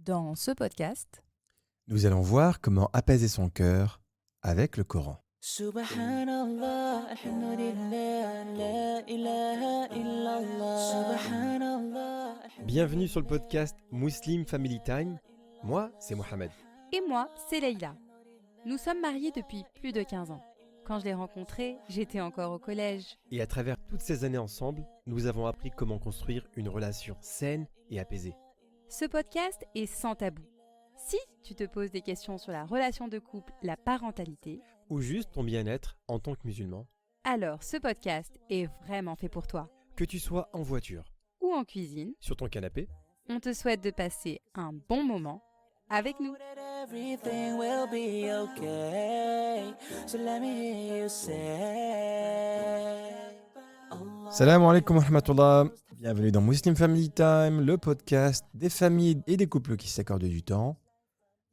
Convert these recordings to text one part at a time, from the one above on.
Dans ce podcast, Nous allons voir comment apaiser son cœur avec le Coran. Subhanallah, alhamdulillah, la ilaha illallah. Subhanallah. Bienvenue sur le podcast Muslim Family Time. Moi, c'est Mohamed. et moi, c'est Leïla. Nous sommes mariés depuis plus de 15 ans. Quand je l'ai rencontré, j'étais encore au collège. Et à travers toutes ces années ensemble, nous avons appris comment construire une relation saine et apaisée. Ce podcast est sans tabou. Si tu te poses des questions sur la relation de couple, la parentalité, Ou juste ton bien-être en tant que musulman. alors ce podcast est vraiment fait pour toi. Que tu sois en voiture, Ou en cuisine, sur ton canapé, on te souhaite de passer un bon moment avec nous. Everything will be okay. So let me hear you say. Salam alaikum wa rahmatullah. Bienvenue dans Muslim Family Time, le podcast des familles et des couples qui s'accordent du temps.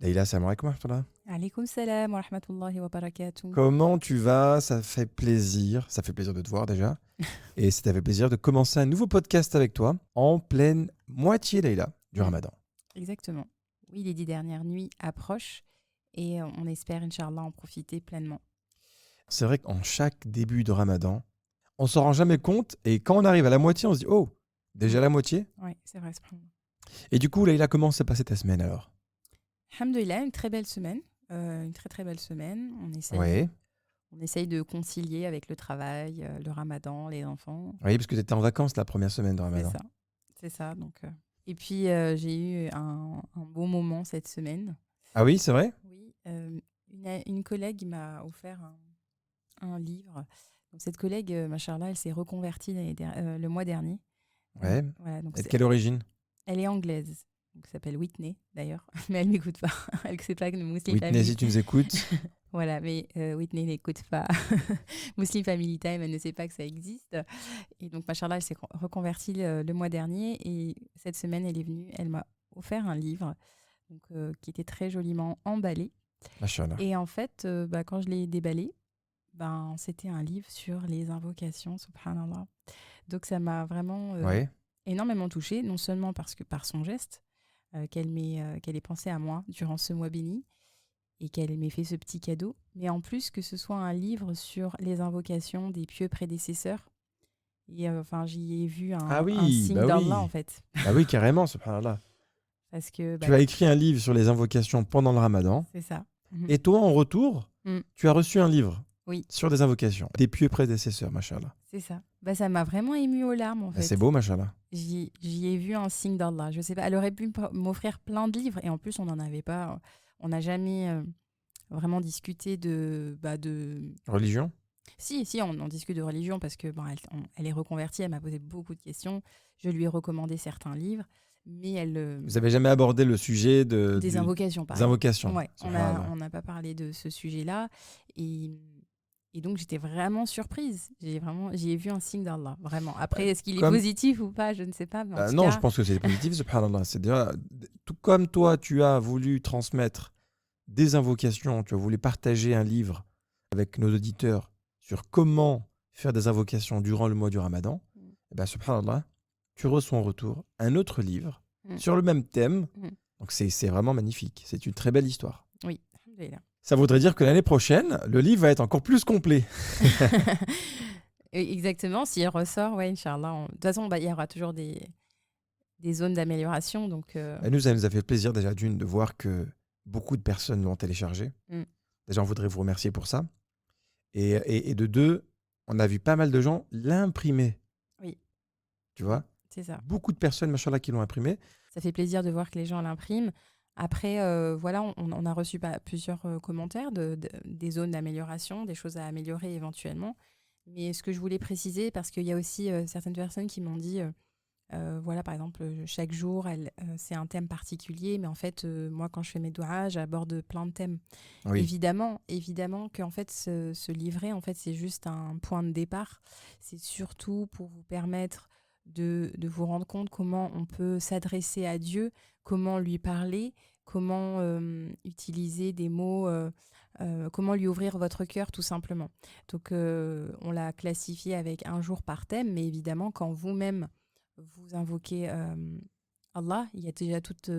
Leïla, salam alaikum wa rahmatullah. Alaykoum salam wa rahmatullahi wa barakatuh. Comment tu vas? Ça fait plaisir de te voir déjà. Et ça fait plaisir de commencer un nouveau podcast avec toi en pleine moitié, Leïla, du Ramadan. Exactement. Oui, les 10 dernières nuits approchent et on espère, Inch'Allah, en profiter pleinement. C'est vrai qu'en chaque début de Ramadan, on s'en rend jamais compte et quand on arrive à la moitié, on se dit « Oh, déjà la moitié ?» Oui, c'est vrai. Subhanallah. Et du coup, Leïla, comment s'est passée ta semaine alors? Alhamdoulilah, une très belle semaine. Une très très belle semaine. On essaye de concilier avec le travail, le Ramadan, les enfants. Oui, parce que tu étais en vacances la première semaine de Ramadan. C'est ça. Donc, Et puis, j'ai eu un beau moment cette semaine. Ah oui, c'est vrai? Oui, une collègue m'a offert un livre. Donc, cette collègue, machallah, elle s'est reconvertie le mois dernier. Ouais. Voilà, donc Et de quelle origine? elle est anglaise. Donc, elle s'appelle Whitney, d'ailleurs. Mais elle ne m'écoute pas. Elle ne sait pas que nous, Muslim Whitney, Family. si tu nous écoutes. Voilà, mais Whitney n'écoute pas Muslim Family Time. Elle ne sait pas que ça existe. Et donc, machallah, elle s'est reconvertie le mois dernier. Et cette semaine, elle est venue. Elle m'a offert un livre donc, qui était très joliment emballé. Machallah. Et en fait, quand je l'ai déballé, c'était un livre sur les invocations, subhanallah. Donc, ça m'a vraiment Ouais. énormément touchée, non seulement parce que par son geste, qu'elle ait pensé à moi durant ce mois béni et qu'elle m'ait fait ce petit cadeau, mais en plus que ce soit un livre sur les invocations des pieux prédécesseurs. Et j'y ai vu un signe bah d'Allah, oui. en fait. Ah oui, carrément, subhanallah. Parce que, Tu as écrit un livre sur les invocations pendant le Ramadan. c'est ça. Et toi, en retour, Mm. tu as reçu un livre Oui. sur des invocations, des pieux prédécesseurs, machallah. C'est ça. Ça m'a vraiment émue aux larmes, en Bah, fait. c'est beau, machallah. J'y ai vu un signe d'Allah. Je sais pas, elle aurait pu m'offrir plein de livres et en plus on n'en avait pas. On n'a jamais vraiment discuté de. Religion? Si, on discute de religion parce que elle est reconvertie, elle m'a posé beaucoup de questions. Je lui ai recommandé certains livres, mais elle. Vous n'avez jamais abordé le sujet Des invocations, par des invocations. exemple. Ouais, Subhanallah. on n'a pas parlé de ce sujet-là et donc j'étais vraiment surprise. J'y ai vu un signe d'Allah, vraiment. Après, est-ce qu'il est positif ou pas, je ne sais pas. Mais en tout non, cas, je pense que c'est positif, subhanallah. C'est déjà, tout comme toi, tu as voulu transmettre des invocations, tu as voulu partager un livre avec nos auditeurs sur comment faire des invocations durant le mois du Ramadan, et ben, subhanallah, tu reçois en retour un autre livre sur le même thème. Donc c'est vraiment magnifique. C'est une très belle histoire. Oui, alhamdoulilah. Ça voudrait dire que l'année prochaine, le livre va être encore plus complet. Exactement, s'il ressort, ouais, Inch'Allah. De toute façon, il y aura toujours des zones d'amélioration. Donc, Ça nous a fait plaisir déjà d'une de voir que beaucoup de personnes l'ont téléchargé. Déjà, on voudrait vous remercier pour ça. Et de deux, on a vu pas mal de gens l'imprimer. Oui. Tu vois? C'est ça. Beaucoup de personnes, machallah, qui l'ont imprimé. Ça fait plaisir de voir que les gens l'impriment. Après, on a reçu plusieurs commentaires des zones d'amélioration, des choses à améliorer éventuellement. Mais ce que je voulais préciser, parce qu'il y a aussi certaines personnes qui m'ont dit, par exemple, chaque jour, c'est un thème particulier, mais en fait, moi, quand je fais mes douas, j'aborde plein de thèmes. Oui. Évidemment qu'en fait, ce livret, en fait, c'est juste un point de départ. C'est surtout pour vous permettre de vous rendre compte comment on peut s'adresser à Dieu, comment lui parler, comment utiliser des mots, comment lui ouvrir votre cœur tout simplement. Donc on l'a classifié avec un jour par thème, mais évidemment quand vous-même vous invoquez Allah, il y a déjà toute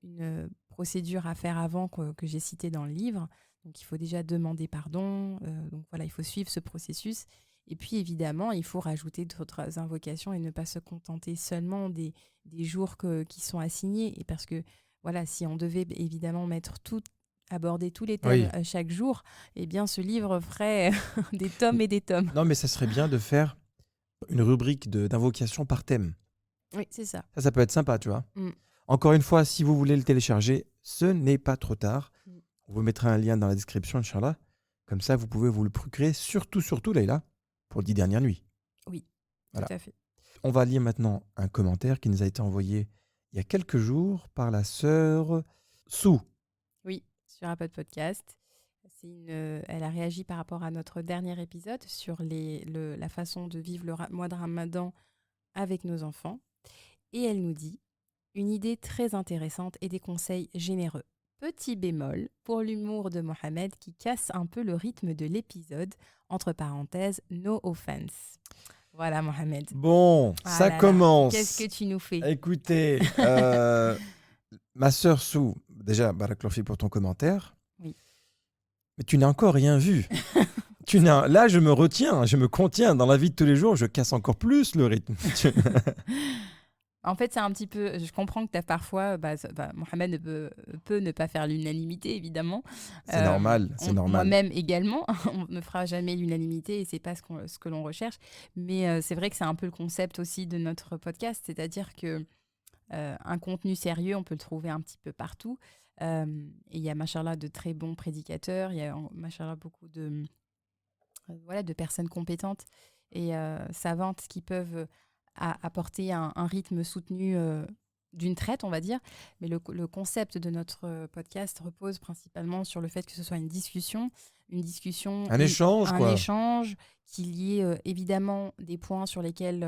une procédure à faire avant que j'ai citée dans le livre. Donc, il faut déjà demander pardon. Donc, voilà, il faut suivre ce processus. Et puis, évidemment, il faut rajouter d'autres invocations et ne pas se contenter seulement des jours qui sont assignés. Et parce que, voilà, si on devait évidemment aborder tous les thèmes Oui. chaque jour, eh bien, ce livre ferait des tomes et des tomes. Non, mais ça serait bien de faire une rubrique d'invocation par thème. Oui, c'est ça. Ça peut être sympa, tu vois. Mm. Encore une fois, si vous voulez le télécharger, ce n'est pas trop tard. Mm. On vous mettra un lien dans la description, Inch'Allah. Comme ça, vous pouvez vous le procurer, surtout, Leïla, pour les 10 dernières nuits. Oui, Voilà. tout à fait. On va lire maintenant un commentaire qui nous a été envoyé il y a quelques jours par la sœur Sou. Oui, sur Apple Podcast. Elle a réagi par rapport à notre dernier épisode sur la façon de vivre le mois de Ramadan avec nos enfants. Et elle nous dit une idée très intéressante et des conseils généreux. Petit bémol pour l'humour de Mohamed qui casse un peu le rythme de l'épisode. Entre parenthèses, no offense. Voilà, Mohamed. Bon, Ah ça là là, commence. qu'est-ce que tu nous fais? Écoutez, ma sœur Sou, déjà, barakallahu fik pour ton commentaire. Oui. Mais tu n'as encore rien vu. Là, je me retiens, je me contiens. Dans la vie de tous les jours, je casse encore plus le rythme. En fait, c'est un petit peu. Je comprends que tu as parfois. Mohamed peut ne pas faire l'unanimité, évidemment. C'est normal, c'est normal. Moi-même également. On ne fera jamais l'unanimité et c'est pas ce que l'on recherche. Mais c'est vrai que c'est un peu le concept aussi de notre podcast. C'est-à-dire que un contenu sérieux, on peut le trouver un petit peu partout. Et il y a, machallah, de très bons prédicateurs. Il y a, machallah, beaucoup de personnes compétentes et savantes qui peuvent apporter un rythme soutenu d'une traite, on va dire. Mais le concept de notre podcast repose principalement sur le fait que ce soit une discussion, un échange, un quoi. échange, qu'il y ait évidemment des points sur lesquels,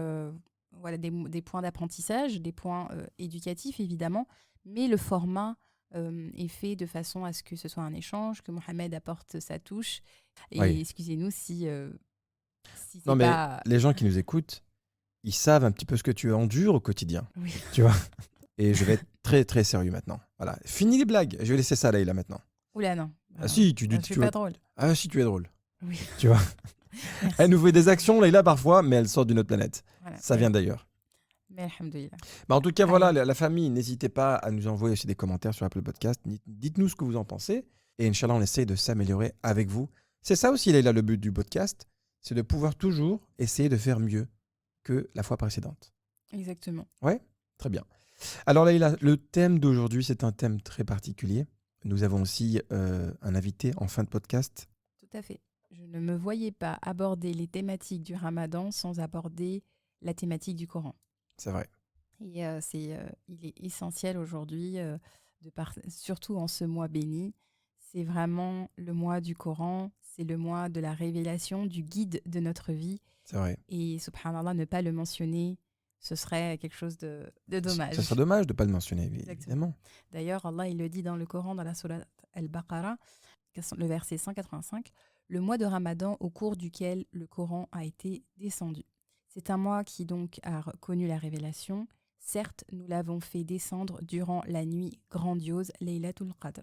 des points d'apprentissage, des points éducatifs, évidemment, mais le format est fait de façon à ce que ce soit un échange, que Mohamed apporte sa touche. Et Oui. excusez-nous si c'est Non, mais pas... les gens qui nous écoutent, ils savent un petit peu ce que tu endures au quotidien. Oui. Tu vois. Et je vais être très, très sérieux maintenant. Voilà. Fini les blagues. Je vais laisser ça là non. Oula, non. Ah si, je suis pas drôle. Ah si, tu es drôle. Oui. Tu vois. Merci. Elle nous fait des actions, Leïla, parfois, mais elle sort d'une autre planète. Voilà. Ça vient d'ailleurs. Mais alhamdoulilah. En tout cas, Allez. voilà, la famille, n'hésitez pas à nous envoyer aussi des commentaires sur Apple Podcast. Dites-nous ce que vous en pensez. Et Inch'Allah, on essaye de s'améliorer avec vous. C'est ça aussi, Leïla, le but du podcast. C'est de pouvoir toujours essayer de faire mieux que la fois précédente. Exactement. Très bien. Alors Leïla, le thème d'aujourd'hui, c'est un thème très particulier. Nous avons aussi un invité en fin de podcast. Tout à fait. Je ne me voyais pas aborder les thématiques du Ramadan sans aborder la thématique du Coran. C'est vrai. Et il est essentiel aujourd'hui, surtout en ce mois béni. C'est vraiment le mois du Coran, c'est le mois de la révélation, du guide de notre vie. C'est vrai. Et subhanallah, ne pas le mentionner, ce serait quelque chose de dommage. Ce serait dommage de ne pas le mentionner, évidemment. D'ailleurs, Allah il le dit dans le Coran, dans la sourate Al-Baqarah, le verset 185, le mois de Ramadan au cours duquel le Coran a été descendu. C'est un mois qui donc a connu la révélation. Certes, nous l'avons fait descendre durant la nuit grandiose, Laylatul Qadr.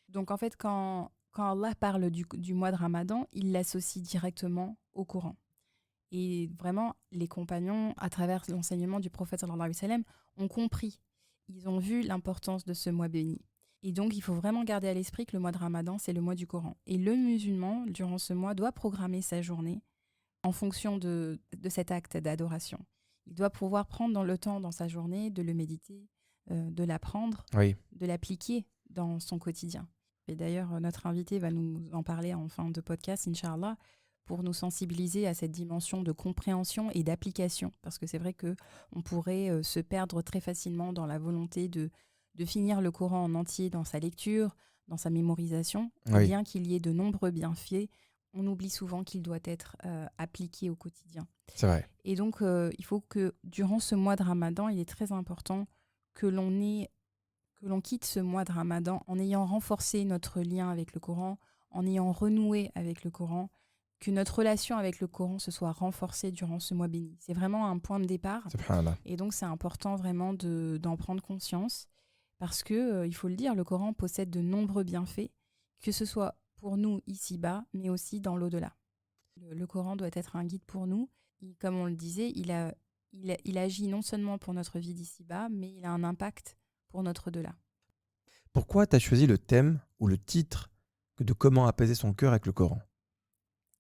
Donc en fait, quand Allah parle du mois de Ramadan, il l'associe directement au Coran. Et vraiment, les compagnons, à travers l'enseignement du prophète sallallahu alayhi wa sallam, ont compris. Ils ont vu l'importance de ce mois béni. Et donc, il faut vraiment garder à l'esprit que le mois de Ramadan, c'est le mois du Coran. Et le musulman, durant ce mois, doit programmer sa journée en fonction de cet acte d'adoration. Il doit pouvoir prendre le temps dans sa journée de le méditer, de l'apprendre, de l'appliquer dans son quotidien. Et d'ailleurs, notre invité va nous en parler en fin de podcast, Inch'Allah, pour nous sensibiliser à cette dimension de compréhension et d'application. Parce que c'est vrai qu'on pourrait se perdre très facilement dans la volonté de finir le Coran en entier dans sa lecture, dans sa mémorisation. Oui. Bien qu'il y ait de nombreux bienfaits, on oublie souvent qu'il doit être appliqué au quotidien. C'est vrai. Et donc, il faut que durant ce mois de Ramadan, il est très important que l'on quitte ce mois de Ramadan en ayant renforcé notre lien avec le Coran, en ayant renoué avec le Coran, que notre relation avec le Coran se soit renforcée durant ce mois béni. C'est vraiment un point de départ. Subhanallah. Et donc, c'est important vraiment d'en prendre conscience parce que, il faut le dire, le Coran possède de nombreux bienfaits, que ce soit pour nous ici-bas, mais aussi dans l'au-delà. Le Coran doit être un guide pour nous. Comme on le disait, il agit non seulement pour notre vie d'ici-bas, mais il a un impact pour notre au-delà. Pourquoi tu as choisi le thème ou le titre de comment apaiser son cœur avec le Coran?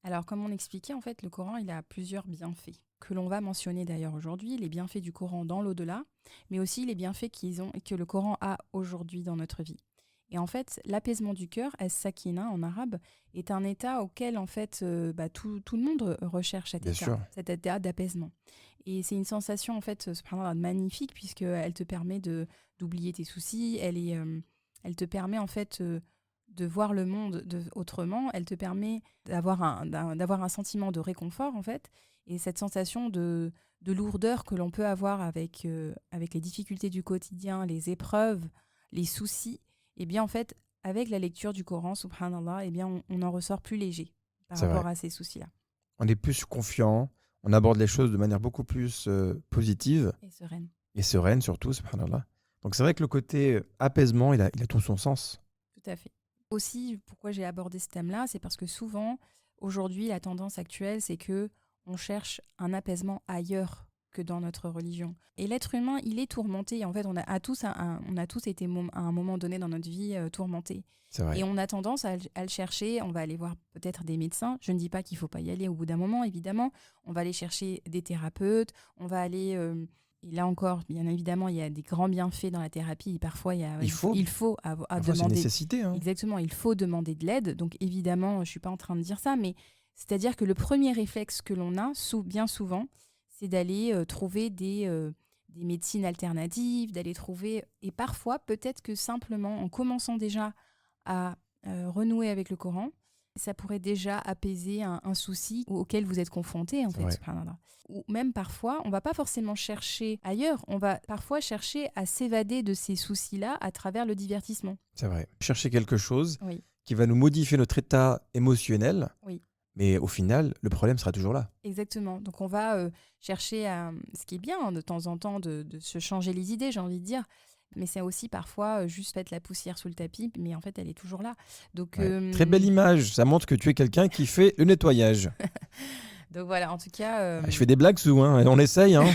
Alors, comme on expliquait, en fait, le Coran, il a plusieurs bienfaits, que l'on va mentionner d'ailleurs aujourd'hui, les bienfaits du Coran dans l'au-delà, mais aussi les bienfaits que le Coran a aujourd'hui dans notre vie. Et en fait, l'apaisement du cœur, as-sakina en arabe, est un état auquel en fait tout le monde recherche Bien sûr. cet état d'apaisement. Et c'est une sensation en fait subhanallah, magnifique puisqu'elle te permet d'oublier tes soucis, elle te permet en fait de voir le monde autrement, elle te permet d'avoir un sentiment de réconfort en fait, et cette sensation de lourdeur que l'on peut avoir avec les difficultés du quotidien, les épreuves, les soucis. Et bien en fait, avec la lecture du Coran, subhanallah, eh bien on en ressort plus léger par C'est rapport vrai. à ces soucis-là. On est plus confiant, on aborde les choses de manière beaucoup plus positive Et sereine. et sereine surtout, subhanallah. Donc c'est vrai que le côté apaisement, il a tout son sens. Tout à fait. Aussi, pourquoi j'ai abordé ce thème-là, c'est parce que souvent, aujourd'hui, la tendance actuelle, c'est que on cherche un apaisement ailleurs que dans notre religion. Et l'être humain, il est tourmenté. En fait, on a tous été à un moment donné dans notre vie tourmentés. C'est vrai. Et on a tendance à le chercher. On va aller voir peut-être des médecins. Je ne dis pas qu'il ne faut pas y aller au bout d'un moment, évidemment. On va aller chercher des thérapeutes. On va aller... et là encore, bien évidemment, il y a des grands bienfaits dans la thérapie. Et parfois, il faut Parfois, c'est une demander... nécessité. Hein. Exactement, il faut demander de l'aide. Donc évidemment, je ne suis pas en train de dire ça, mais c'est-à-dire que le premier réflexe que l'on a, bien souvent, c'est d'aller trouver des médecines alternatives, d'aller trouver... Et parfois, peut-être que simplement, en commençant déjà à renouer avec le Coran, ça pourrait déjà apaiser un souci auquel vous êtes confronté, en fait, subhanallah. Ou même parfois, on ne va pas forcément chercher ailleurs, on va parfois chercher à s'évader de ces soucis-là à travers le divertissement. C'est vrai. Chercher quelque chose Oui. qui va nous modifier notre état émotionnel, Oui. mais au final, le problème sera toujours là. Exactement. Donc on va chercher à... Ce qui est bien de temps en temps de se changer les idées, j'ai envie de dire. Mais c'est aussi parfois juste mettre la poussière sous le tapis, mais en fait elle est toujours là. Donc, Très belle image, ça montre que tu es quelqu'un qui fait le nettoyage. Donc voilà, en tout cas... Je fais des blagues sous, hein, on essaye. Hein.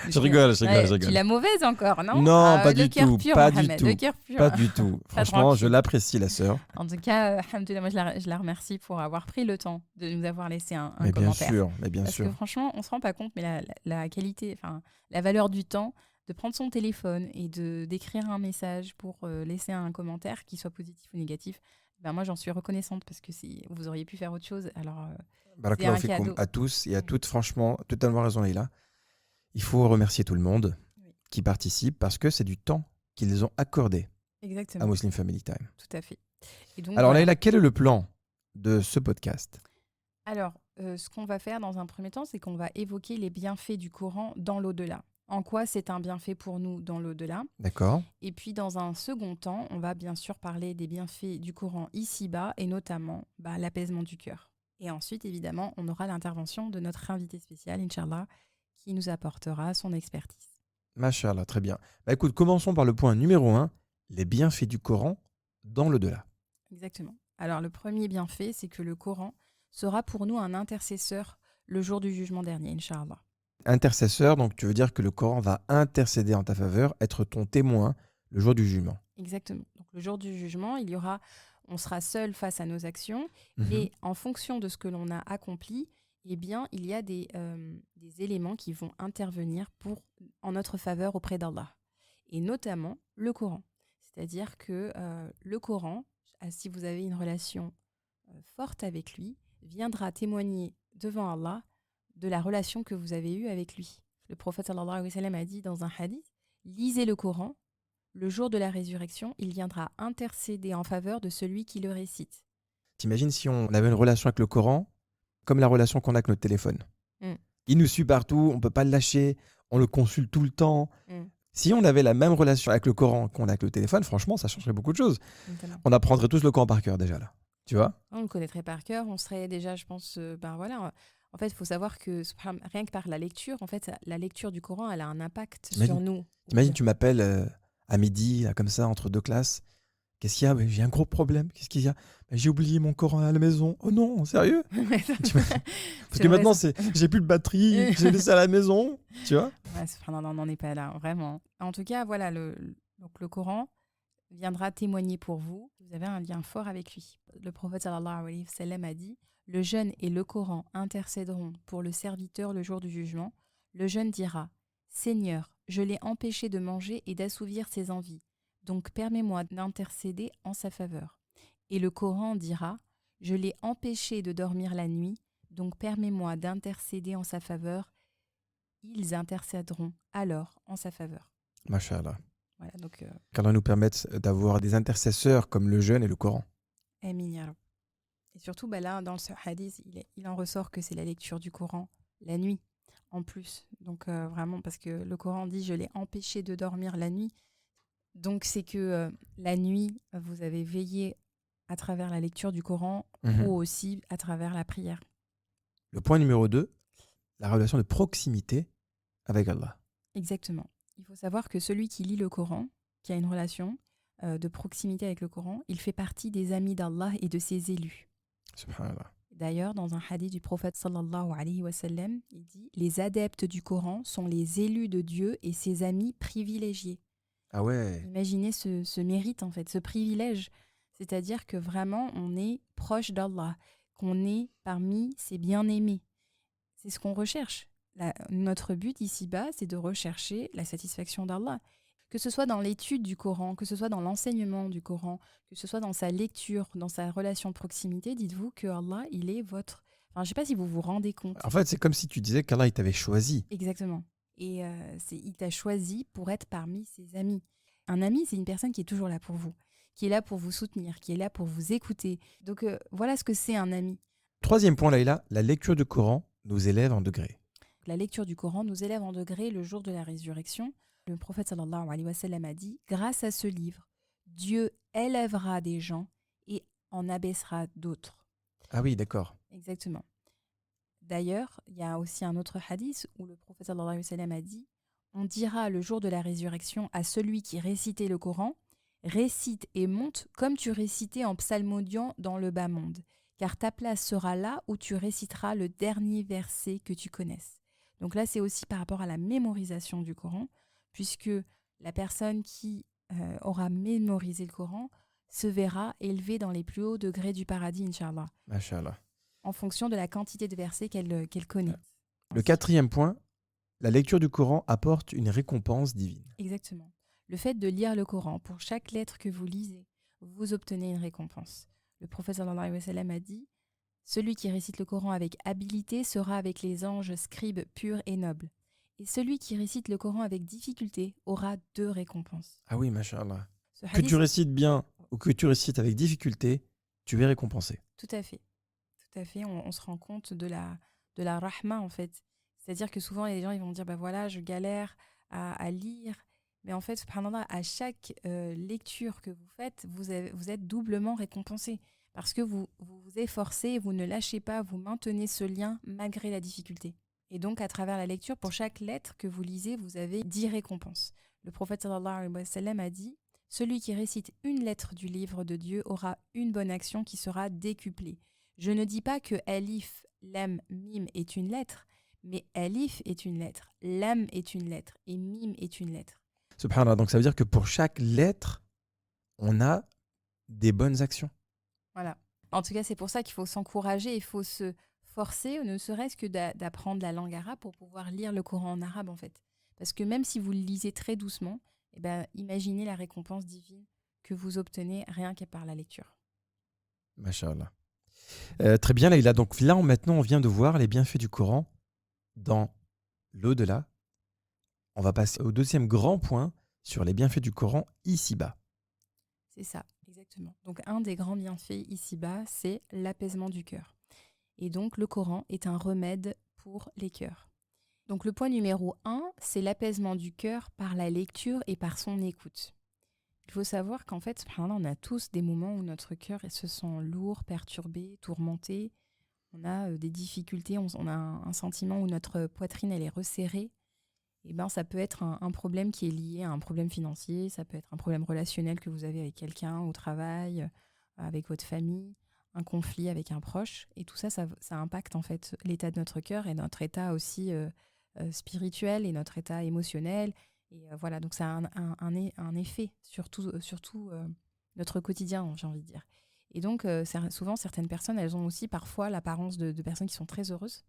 Je rigole. Tu l'as mauvaise encore, non? Non, pas le du cœur tout, pur, pas Mohamed, du tout, le cœur pur. pas du tout. Franchement, tranquille. je l'apprécie, la sœur. En tout cas, alhamdoulilah, moi je la remercie pour avoir pris le temps de nous avoir laissé un Mais bien commentaire. sûr, mais bien Parce sûr. que franchement, on se rend pas compte, mais la qualité, enfin la valeur du temps, de prendre son téléphone et d'écrire un message pour laisser un commentaire, qui soit positif ou négatif, ben moi j'en suis reconnaissante parce que vous auriez pu faire autre chose. Alors, Barakallahu c'est un fikoum cadeau. à tous et à toutes, franchement, totalement raison, Leïla. Il faut remercier tout le monde qui participe parce que c'est du temps qu'ils ont accordé Exactement. à Muslim Family Time. Tout à fait. Et donc, Alors, voilà. Leïla, quel est le plan de ce podcast? Alors, ce qu'on va faire dans un premier temps, c'est qu'on va évoquer les bienfaits du Coran dans l'au-delà. En quoi c'est un bienfait pour nous dans l'au-delà. D'accord. Et puis, dans un second temps, on va bien sûr parler des bienfaits du Coran ici-bas et notamment l'apaisement du cœur. Et ensuite, évidemment, on aura l'intervention de notre invité spécial, Inch'Allah, qui nous apportera son expertise. Masha'Allah, très bien. Écoute, commençons par le point numéro 1, les bienfaits du Coran dans l'au-delà. Exactement. Alors, le premier bienfait, c'est que le Coran sera pour nous un intercesseur le jour du jugement dernier, Inch'Allah. Intercesseur, donc tu veux dire que le Coran va intercéder en ta faveur, être ton témoin le jour du jugement. Exactement. Donc, le jour du jugement, on sera seul face à nos actions, Mhm. et en fonction de ce que l'on a accompli, eh bien, il y a des éléments qui vont intervenir en notre faveur auprès d'Allah. Et notamment le Coran. C'est-à-dire que le Coran, si vous avez une relation forte avec lui, viendra témoigner devant Allah de la relation que vous avez eue avec lui. Le prophète sallallahu alayhi wa sallam a dit dans un hadith, lisez le Coran, le jour de la résurrection, il viendra intercéder en faveur de celui qui le récite. T'imagines si on avait une relation avec le Coran comme la relation qu'on a avec notre téléphone. Il nous suit partout, on ne peut pas le lâcher, on le consulte tout le temps. Si on avait la même relation avec le Coran qu'on a avec le téléphone, franchement, ça changerait beaucoup de choses. Notamment. On apprendrait tous le Coran par cœur déjà là. Tu vois? On le connaîtrait par cœur, on serait déjà, je pense, voilà. En fait, il faut savoir que rien que par la lecture, en fait, la lecture du Coran, elle a un impact sur nous. T'imagines, tu m'appelles à midi, là, comme ça, entre deux classes. Qu'est-ce qu'il y a? Ben, j'ai un gros problème. Qu'est-ce qu'il y a? Ben, j'ai oublié mon Coran à la maison. Oh non, sérieux? Parce que vrai, maintenant, ça. j'ai plus de batterie, j'ai laissé à la maison. Tu vois? Ouais, non, on n'en est pas là, vraiment. En tout cas, voilà, donc le Coran viendra témoigner pour vous. Vous avez un lien fort avec lui. Le prophète sallallahu alayhi wa sallam a dit: le jeûne et le Coran intercéderont pour le serviteur le jour du jugement. Le jeûne dira: Seigneur, je l'ai empêché de manger et d'assouvir ses envies, donc permets-moi d'intercéder en sa faveur. Et le Coran dira: je l'ai empêché de dormir la nuit, donc permets-moi d'intercéder en sa faveur. Ils intercéderont alors en sa faveur. Mashallah. Voilà, donc Qu'Allah nous permette d'avoir des intercesseurs comme le jeûne et le Coran. Amin ya Rab. Et surtout, là, dans ce hadith, il en ressort que c'est la lecture du Coran la nuit, en plus. Donc vraiment, parce que le Coran dit: je l'ai empêché de dormir la nuit. Donc c'est que la nuit, vous avez veillé à travers la lecture du Coran ou aussi à travers la prière. Le point numéro 2, la relation de proximité avec Allah. Exactement. Il faut savoir que celui qui lit le Coran, qui a une relation de proximité avec le Coran, il fait partie des amis d'Allah et de ses élus. Subhanallah. D'ailleurs, dans un hadith du prophète sallallahu alayhi wa sallam, il dit: les adeptes du Coran sont les élus de Dieu et ses amis privilégiés. Ah ouais. Imaginez ce mérite, en fait, ce privilège. C'est-à-dire que vraiment, on est proche d'Allah, qu'on est parmi ses bien-aimés. C'est ce qu'on recherche. Notre but ici-bas, c'est de rechercher la satisfaction d'Allah. Que ce soit dans l'étude du Coran, que ce soit dans l'enseignement du Coran, que ce soit dans sa lecture, dans sa relation de proximité, dites-vous que Allah, il est votre... Enfin, je ne sais pas si vous vous rendez compte. En fait, c'est comme si tu disais qu'Allah il t'avait choisi. Exactement. Et il t'a choisi pour être parmi ses amis. Un ami, c'est une personne qui est toujours là pour vous, qui est là pour vous soutenir, qui est là pour vous écouter. Donc voilà ce que c'est un ami. Troisième point, Laïla, la lecture du Coran nous élève en degré. La lecture du Coran nous élève en degré le jour de la résurrection. Le prophète sallallahu alayhi wa sallam a dit: grâce à ce livre, Dieu élèvera des gens et en abaissera d'autres. Ah oui, d'accord. Exactement. D'ailleurs, il y a aussi un autre hadith où le prophète sallallahu alayhi wa sallam a dit: on dira le jour de la résurrection à celui qui récitait le Coran: récite et monte comme tu récitais en psalmodiant dans le bas monde, car ta place sera là où tu réciteras le dernier verset que tu connaisses. Donc là, c'est aussi par rapport à la mémorisation du Coran, puisque la personne qui aura mémorisé le Coran se verra élevée dans les plus hauts degrés du paradis, Inch'Allah, Mashallah. en fonction de la quantité de versets qu'elle connaît. Le quatrième point, la lecture du Coran apporte une récompense divine. Exactement. Le fait de lire le Coran, pour chaque lettre que vous lisez, vous obtenez une récompense. Le prophète sallallahu alayhi wa sallam a dit: celui qui récite le Coran avec habileté sera avec les anges scribes purs et nobles. Et celui qui récite le Coran avec difficulté aura 2 récompenses. Ah oui, mashallah. Ce Que tu récites bien ou que tu récites avec difficulté, tu es récompensé. Tout à fait. Tout à fait. On se rend compte de la rahma, en fait. C'est-à-dire que souvent, les gens ils vont dire: voilà, je galère à lire. Mais en fait, subhanallah, à chaque lecture que vous faites, vous êtes doublement récompensé. Parce que vous vous efforcez, vous ne lâchez pas, vous maintenez ce lien malgré la difficulté. Et donc, à travers la lecture, pour chaque lettre que vous lisez, vous avez 10 récompenses. Le prophète sallallahu alayhi wa sallam a dit: celui qui récite une lettre du livre de Dieu aura une bonne action qui sera décuplée. Je ne dis pas que Alif, Lam, Mim est une lettre, mais Alif est une lettre, Lam est une lettre et Mim est une lettre. Subhanallah, donc ça veut dire que pour chaque lettre, on a des bonnes actions. Voilà. En tout cas, c'est pour ça qu'il faut s'encourager, il faut se forcer, ne serait-ce que d'apprendre la langue arabe pour pouvoir lire le Coran en arabe, en fait. Parce que même si vous le lisez très doucement, imaginez la récompense divine que vous obtenez rien qu'à par la lecture. Mashallah. Très bien, Laïla. Donc là, maintenant, on vient de voir les bienfaits du Coran dans l'au-delà. On va passer au deuxième grand point sur les bienfaits du Coran ici-bas. C'est ça, exactement. Donc un des grands bienfaits ici-bas, c'est l'apaisement du cœur. Et donc le Coran est un remède pour les cœurs. Donc le point numéro 1, c'est l'apaisement du cœur par la lecture et par son écoute. Il faut savoir qu'en fait, on a tous des moments où notre cœur se sent lourd, perturbé, tourmenté. On a des difficultés, on a un sentiment où notre poitrine elle est resserrée. eh ben, ça peut être un problème qui est lié à un problème financier, ça peut être un problème relationnel que vous avez avec quelqu'un au travail, avec votre famille, un conflit avec un proche. Et tout ça, ça impacte en fait l'état de notre cœur et notre état aussi spirituel et notre état émotionnel. Et voilà, donc ça a un effet sur tout, notre quotidien, j'ai envie de dire. Et donc, souvent, certaines personnes, elles ont aussi parfois l'apparence de personnes qui sont très heureuses,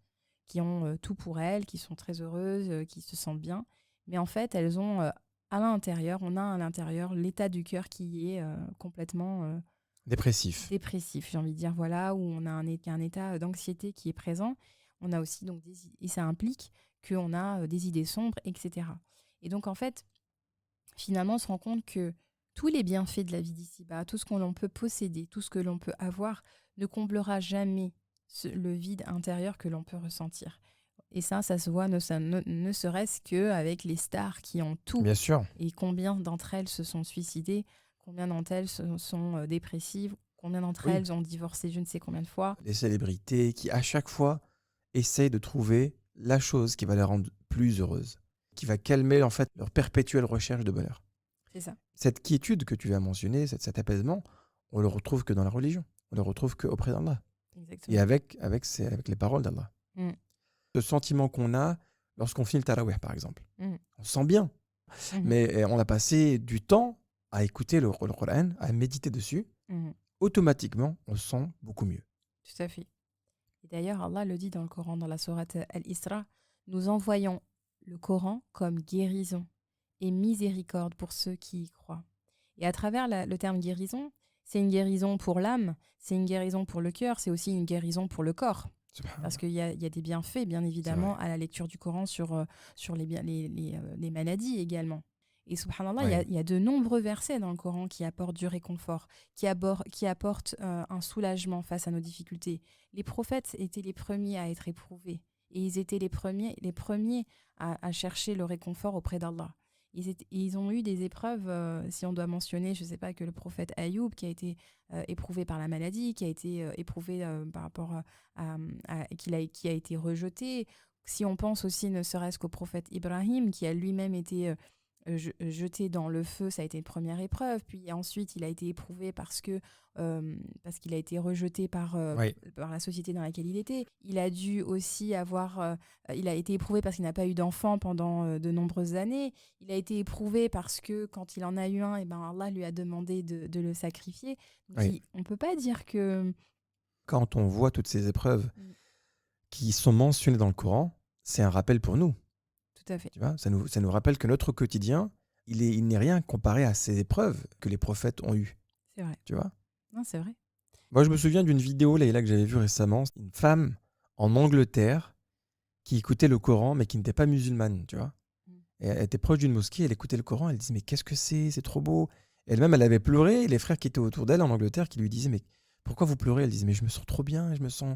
qui ont tout pour elles, qui sont très heureuses, qui se sentent bien. Mais en fait, elles ont à l'intérieur, on a à l'intérieur l'état du cœur qui est complètement Dépressif. dépressif, j'ai envie de dire, voilà, où on a un état d'anxiété qui est présent. On a aussi, donc, et ça implique qu'on a des idées sombres, etc. Et donc, en fait, finalement, on se rend compte que tous les bienfaits de la vie d'ici-bas, tout ce que l'on peut posséder, tout ce que l'on peut avoir, ne comblera jamais le vide intérieur que l'on peut ressentir. Et ça se voit ne serait-ce qu'avec les stars qui ont tout. Bien sûr. Et combien d'entre elles se sont suicidées, combien d'entre elles sont dépressives, combien d'entre Oui. elles ont divorcé je ne sais combien de fois. Les célébrités qui, à chaque fois, essayent de trouver la chose qui va les rendre plus heureuses, qui va calmer en fait leur perpétuelle recherche de bonheur. C'est ça. Cette quiétude que tu viens mentionner, cet apaisement, on le retrouve que dans la religion. On le retrouve qu'auprès d'Allah. Exactement. Et avec les paroles d'Allah. Mm. Ce sentiment qu'on a lorsqu'on finit le tarawih, par exemple. Mm. On se sent bien. Mhm. Mais on a passé du temps à écouter le Coran, à méditer dessus. Mhm. Automatiquement, on se sent beaucoup mieux. Tout à fait. Et d'ailleurs, Allah le dit dans le Coran, dans la sourate Al-Isra, nous envoyons le Coran comme guérison et miséricorde pour ceux qui y croient. Et à travers le terme guérison, c'est une guérison pour l'âme, c'est une guérison pour le cœur, c'est aussi une guérison pour le corps. Parce qu'il y a des bienfaits, bien évidemment, à la lecture du Coran sur les maladies également. Et subhanallah, il y a de nombreux versets dans le Coran qui apportent du réconfort, qui apportent un soulagement face à nos difficultés. Les prophètes étaient les premiers à être éprouvés. Et ils étaient les premiers à chercher le réconfort auprès d'Allah. Ils ont eu des épreuves, si on doit mentionner, je ne sais pas, que le prophète Ayoub, qui a été éprouvé par la maladie, qui a été éprouvé par rapport qui a été rejeté. Si on pense aussi ne serait-ce qu'au prophète Ibrahim, qui a lui-même été jeté dans le feu, ça a été une première épreuve. Puis ensuite, il a été éprouvé parce qu'il a été rejeté par la société dans laquelle il était. Il a dû aussi il a été éprouvé parce qu'il n'a pas eu d'enfant pendant de nombreuses années. Il a été éprouvé parce que quand il en a eu un, et ben Allah lui a demandé de le sacrifier. Donc on ne peut pas dire que... Quand on voit toutes ces épreuves qui sont mentionnées dans le Coran, c'est un rappel pour nous. Tout à fait. Tu vois, ça nous rappelle que notre quotidien, il n'est rien comparé à ces épreuves que les prophètes ont eues. C'est vrai. Tu vois ? Non, c'est vrai. Moi, je me souviens d'une vidéo là, que j'avais vue récemment. Une femme en Angleterre qui écoutait le Coran, mais qui n'était pas musulmane, tu vois. Et elle était proche d'une mosquée, elle écoutait le Coran, elle disait « Mais qu'est-ce que c'est ? C'est trop beau !» Elle-même, elle avait pleuré, et les frères qui étaient autour d'elle en Angleterre qui lui disaient « Mais pourquoi vous pleurez ?» Elle disait « Mais je me sens trop bien, je me sens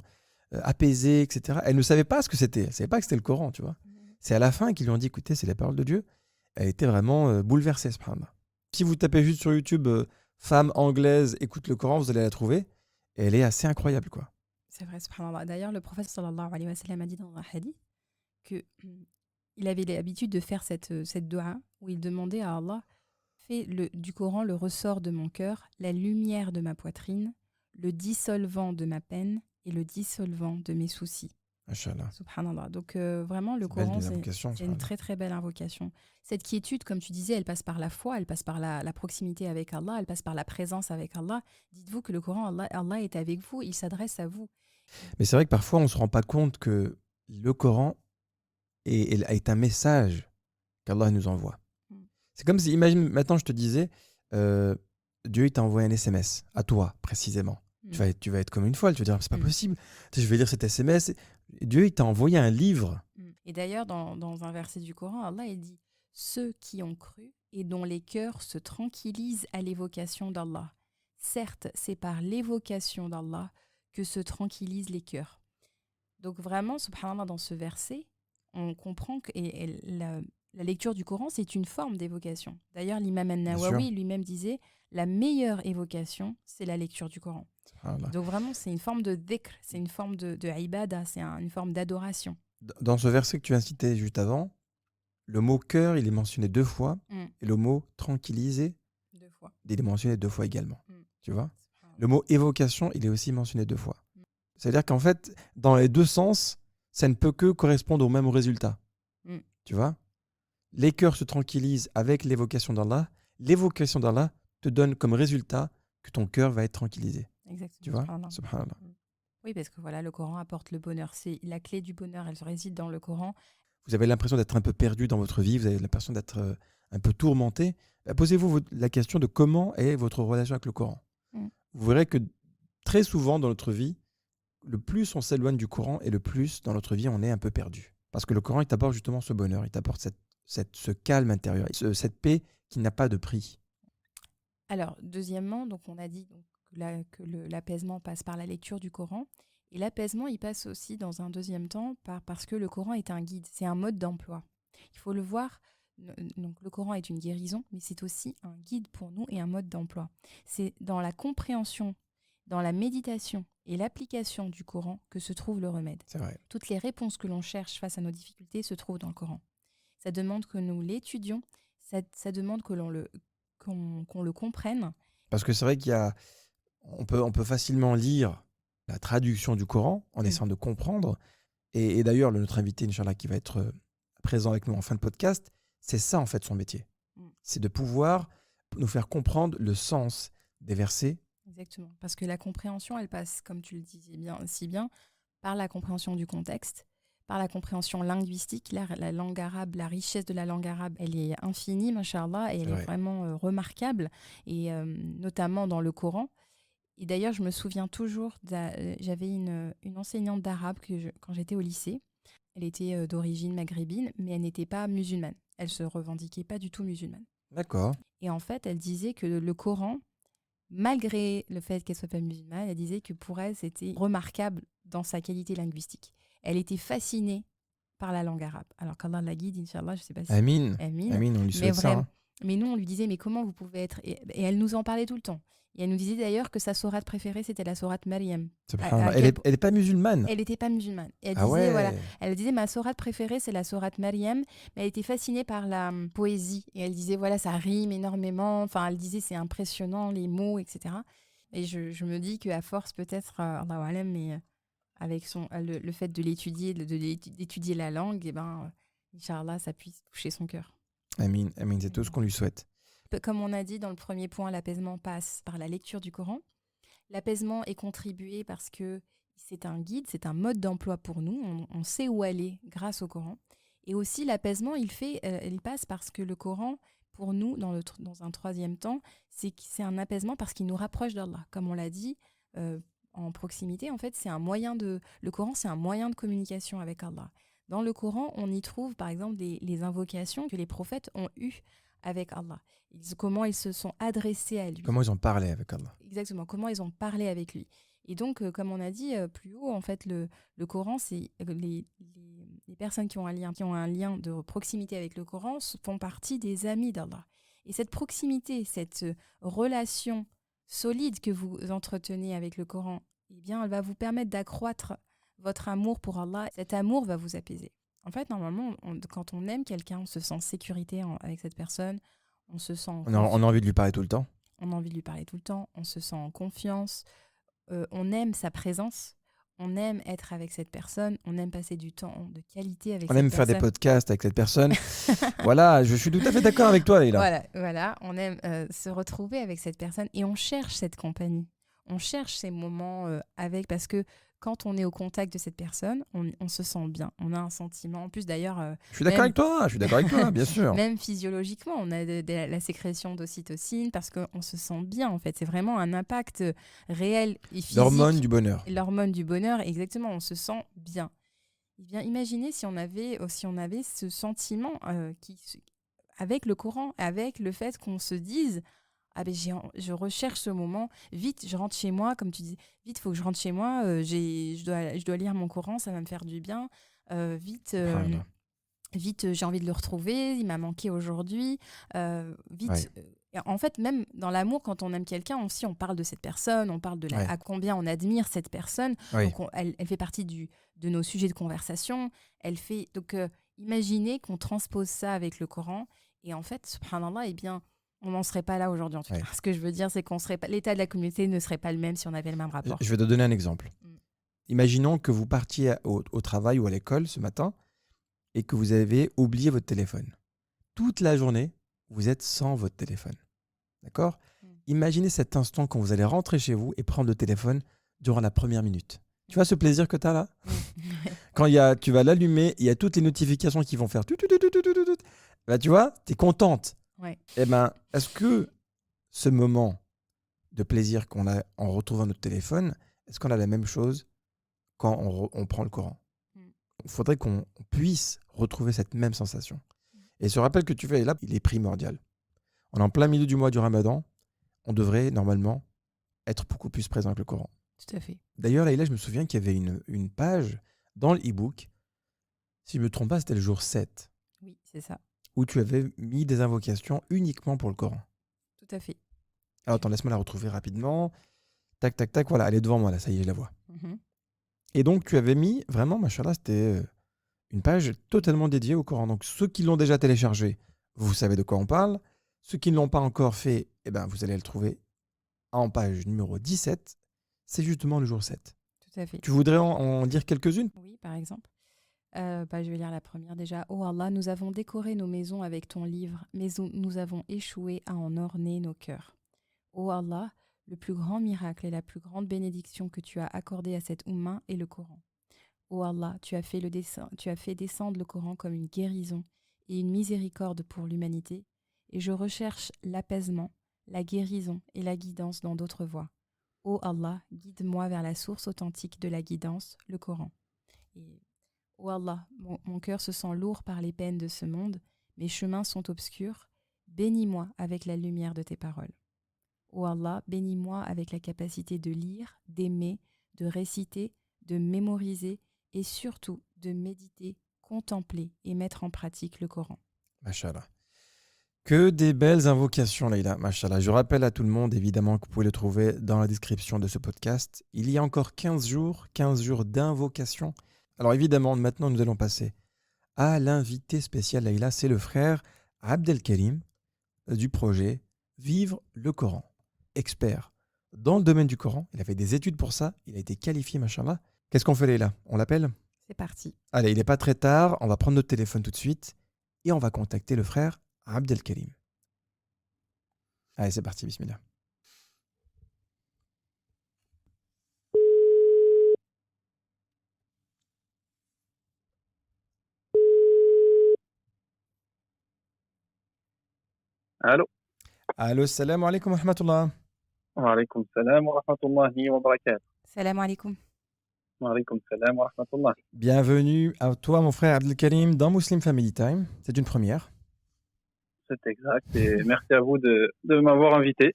apaisée, etc. » Elle ne savait pas ce que c'était. Elle ne savait pas que c'était le Coran, tu vois. C'est à la fin qu'ils lui ont dit « Écoutez, c'est les paroles de Dieu. » Elle était vraiment bouleversée, subhanallah. Si vous tapez juste sur YouTube femme anglaise écoute le Coran, vous allez la trouver. Et elle est assez incroyable, quoi. C'est vrai, subhanallah. D'ailleurs, le prophète sallallahu alayhi wa sallam a dit dans un hadith qu'il avait l'habitude de faire cette dua où il demandait à Allah « Fais du Coran le ressort de mon cœur, la lumière de ma poitrine, le dissolvant de ma peine et le dissolvant de mes soucis. » Machallah. Subhanallah. Donc vraiment, le Coran, c'est une très très belle invocation. Cette quiétude, comme tu disais, elle passe par la foi, elle passe par la proximité avec Allah, elle passe par la présence avec Allah. Dites-vous que le Coran, Allah est avec vous, il s'adresse à vous. Mais c'est vrai que parfois, on ne se rend pas compte que le Coran est un message qu'Allah nous envoie. C'est comme si, imagine, maintenant je te disais, Dieu il t'a envoyé un SMS, à toi précisément. Tu vas être comme une folle, tu vas dire, c'est pas possible. Je vais lire cet SMS. Dieu il t'a envoyé un livre. Et d'ailleurs, dans un verset du Coran, Allah il dit « Ceux qui ont cru et dont les cœurs se tranquillisent à l'évocation d'Allah. Certes, c'est par l'évocation d'Allah que se tranquillisent les cœurs. » Donc vraiment, subhanallah, dans ce verset, on comprend que la lecture du Coran, c'est une forme d'évocation. D'ailleurs, l'imam An-Nawawi lui-même disait « La meilleure évocation, c'est la lecture du Coran. » Donc vraiment, c'est une forme de dhikr, c'est une forme de ibada, c'est une forme d'adoration. Dans ce verset que tu as cité juste avant, le mot cœur, il est mentionné 2 fois, Mm. et le mot tranquilliser, 2 fois. il est mentionné 2 fois également. Mm. Tu vois? Subhanallah. Le mot évocation, il est aussi mentionné 2 fois. Mm. C'est-à-dire qu'en fait, dans les 2 sens, ça ne peut que correspondre au même résultat. Mm. Tu vois? Les cœurs se tranquillisent avec l'évocation d'Allah. L'évocation d'Allah te donne comme résultat que ton cœur va être tranquillisé. Exactement. Tu vois? Subhanallah. Subhanallah. Oui, parce que voilà, le Coran apporte le bonheur. C'est la clé du bonheur, elle réside dans le Coran. Vous avez l'impression d'être un peu perdu dans votre vie, vous avez l'impression d'être un peu tourmenté. Posez-vous la question de comment est votre relation avec le Coran. Mm. Vous verrez que très souvent dans notre vie, le plus on s'éloigne du Coran et le plus dans notre vie on est un peu perdu. Parce que le Coran, il t'apporte justement ce bonheur, il t'apporte ce calme intérieur, cette paix qui n'a pas de prix. Alors, deuxièmement, donc on a dit donc, que l'apaisement passe par la lecture du Coran. Et l'apaisement, il passe aussi dans un deuxième temps parce que le Coran est un guide, c'est un mode d'emploi. Il faut le voir, donc le Coran est une guérison, mais c'est aussi un guide pour nous et un mode d'emploi. C'est dans la compréhension, dans la méditation et l'application du Coran que se trouve le remède. C'est vrai. Toutes les réponses que l'on cherche face à nos difficultés se trouvent dans le Coran. Ça demande que nous l'étudions, ça demande qu'on le comprenne. Parce que c'est vrai on peut facilement lire la traduction du Coran en essayant de comprendre. Et d'ailleurs, notre invité, Inch'Allah, qui va être présent avec nous en fin de podcast, c'est ça en fait son métier. C'est de pouvoir nous faire comprendre le sens des versets. Exactement. Parce que la compréhension, elle passe, comme tu le disais si bien, par la compréhension du contexte, par la compréhension linguistique. La langue arabe, la richesse de la langue arabe, elle est infinie, masha'Allah, et elle est vraiment remarquable, et notamment dans le Coran. Et d'ailleurs, je me souviens toujours, j'avais une enseignante d'arabe quand j'étais au lycée. Elle était d'origine maghrébine, mais elle n'était pas musulmane. Elle se revendiquait pas du tout musulmane. D'accord. Et en fait, elle disait que le Coran, malgré le fait qu'elle soit pas musulmane, elle disait que pour elle, c'était remarquable dans sa qualité linguistique. Elle était fascinée par la langue arabe. Alors qu'Allah la guide, Inch'Allah, je sais pas si... Amin. Amin. Amin, on lui souhaite ça. Hein. Mais nous, on lui disait, mais comment vous pouvez être... Et elle nous en parlait tout le temps. Et elle nous disait d'ailleurs que sa sourate préférée, c'était la sourate Maryam. Elle n'est pas musulmane. Elle n'était pas musulmane. Et elle Ah disait, ouais. elle disait, ma sourate préférée, c'est la sourate Maryam. Mais elle était fascinée par la poésie. Et elle disait, voilà, ça rime énormément. Enfin, elle disait, c'est impressionnant, les mots, etc. Et je me dis qu'à force, peut-être, Allahu Alam, mais avec le fait de l'étudier, d'étudier la langue, et ben, Inch'Allah, ça puisse toucher son cœur. Amin, amin, c'est tout ce qu'on lui souhaite. Comme on a dit dans le premier point, l'apaisement passe par la lecture du Coran. L'apaisement est contribué parce que c'est un guide, c'est un mode d'emploi pour nous. On sait où aller grâce au Coran. Et aussi, l'apaisement, il passe parce que le Coran, pour nous, dans un troisième temps, c'est un apaisement parce qu'il nous rapproche d'Allah. Comme on l'a dit, en proximité, en fait, le Coran, c'est un moyen de communication avec Allah. Dans le Coran, on y trouve, par exemple, les invocations que les prophètes ont eues avec Allah. Comment ils se sont adressés à lui. Comment ils ont parlé avec Allah. Exactement, comment ils ont parlé avec lui. Et donc, comme on a dit plus haut, en fait, le Coran, c'est les personnes qui ont un lien de proximité avec le Coran font partie des amis d'Allah. Et cette proximité, cette relation solide que vous entretenez avec le Coran, eh bien, elle va vous permettre d'accroître votre amour pour Allah. Cet amour va vous apaiser. En fait, normalement, quand on aime quelqu'un, on se sent en sécurité avec cette personne. On se sent on a envie de lui parler tout le temps. On a envie de lui parler tout le temps. On se sent en confiance. On aime sa présence. On aime être avec cette personne. On aime passer du temps de qualité avec cette personne. On aime faire des podcasts avec cette personne. Voilà, je suis tout à fait d'accord avec toi, Leïla. Voilà. On aime se retrouver avec cette personne et on cherche cette compagnie. On cherche ces moments parce que quand on est au contact de cette personne, on se sent bien. On a un sentiment. En plus, d'ailleurs... Je suis d'accord avec toi, bien sûr. Même physiologiquement, on a la sécrétion d'ocytocine parce qu'on se sent bien, en fait. C'est vraiment un impact réel et physique. L'hormone du bonheur. L'hormone du bonheur, exactement. On se sent bien. Eh bien, imaginez si on avait ce sentiment avec le Coran, avec le fait qu'on se dise... Ah ben je recherche ce moment, vite je rentre chez moi, comme tu dis, vite il faut que je rentre chez moi, je dois lire mon Coran, ça va me faire du bien, vite j'ai envie de le retrouver, il m'a manqué aujourd'hui, vite. Ouais. En fait, même dans l'amour, quand on aime quelqu'un, aussi on parle de cette personne, on parle à combien on admire cette personne, donc elle fait partie de nos sujets de conversation, donc Imaginez qu'on transpose ça avec le Coran et en fait, subhanallah, eh bien, on n'en serait pas là aujourd'hui en tout Ouais. cas. Ce que je veux dire, c'est qu'on serait pas, l'état de la communauté ne serait pas le même si on avait le même rapport. Je vais te donner un exemple. Mm. Imaginons que vous partiez au travail ou à l'école ce matin et que vous avez oublié votre téléphone. Toute la journée, vous êtes sans votre téléphone. D'accord ? Imaginez cet instant quand vous allez rentrer chez vous et prendre le téléphone durant la première minute. Tu vois ce plaisir que tu as là ? Quand tu vas l'allumer, il y a toutes les notifications qui vont faire tout. Bah, tu vois, tu es contente. Ouais. Eh ben, est-ce que ce moment de plaisir qu'on a en retrouvant notre téléphone, est-ce qu'on a la même chose quand on prend le Coran ? Il faudrait qu'on puisse retrouver cette même sensation. Et ce rappel que tu fais là, il est primordial. On est en plein milieu du mois du Ramadan. On devrait normalement être beaucoup plus présent avec le Coran. Tout à fait. D'ailleurs, Laïla, je me souviens qu'il y avait une page dans le e-book, si je ne me trompe pas, c'était le jour 7, Oui, c'est ça. où tu avais mis des invocations uniquement pour le Coran. Tout à fait. Alors, attends, laisse-moi la retrouver rapidement. Tac, tac, tac, voilà, elle est devant moi, là, ça y est, je la vois. Mhm. Et donc, tu avais mis, vraiment, machallah, c'était une page totalement dédiée au Coran. Donc, ceux qui l'ont déjà téléchargé, vous savez de quoi on parle. Ceux qui ne l'ont pas encore fait, eh ben, vous allez le trouver en page numéro 17. C'est justement le jour 7. Tout à fait. Tu voudrais en dire quelques-unes ? Oui, par exemple. Je vais lire la première déjà. Oh Allah, nous avons décoré nos maisons avec ton livre, mais nous avons échoué à en orner nos cœurs. Oh Allah, le plus grand miracle et la plus grande bénédiction que tu as accordé à cette Oumma est le Coran. Oh Allah, tu as fait descendre le Coran comme une guérison et une miséricorde pour l'humanité, et je recherche l'apaisement, la guérison et la guidance dans d'autres voies. Oh Allah, guide-moi vers la source authentique de la guidance, le Coran. Et oh Allah, mon cœur se sent lourd par les peines de ce monde, mes chemins sont obscurs, bénis-moi avec la lumière de tes paroles. Oh Allah, bénis-moi avec la capacité de lire, d'aimer, de réciter, de mémoriser et surtout de méditer, contempler et mettre en pratique le Coran. Machallah. Que des belles invocations, Leïla. Machallah. Je rappelle à tout le monde, évidemment, que vous pouvez le trouver dans la description de ce podcast. Il y a encore 15 jours d'invocations. Alors évidemment, maintenant, nous allons passer à l'invité spécial, Leïla. C'est le frère Abdelkarim du projet Vivre le Coran. Expert dans le domaine du Coran. Il a fait des études pour ça. Il a été qualifié, machallah. Qu'est-ce qu'on fait, Leïla ? On l'appelle ? C'est parti. Allez, il n'est pas très tard. On va prendre notre téléphone tout de suite et on va contacter le frère Abdelkarim. Allez, c'est parti, bismillah. Allô. Allô, salam alaikum wa rahmatullah. Wa alaykum salam wa rahmatullahi wa barakatuh. Salam alaikum. Wa alaykum salam wa rahmatullah. Bienvenue à toi, mon frère Abdelkarim, dans Muslim Family Time. C'est une première. C'est exact. Et merci à vous de m'avoir invité.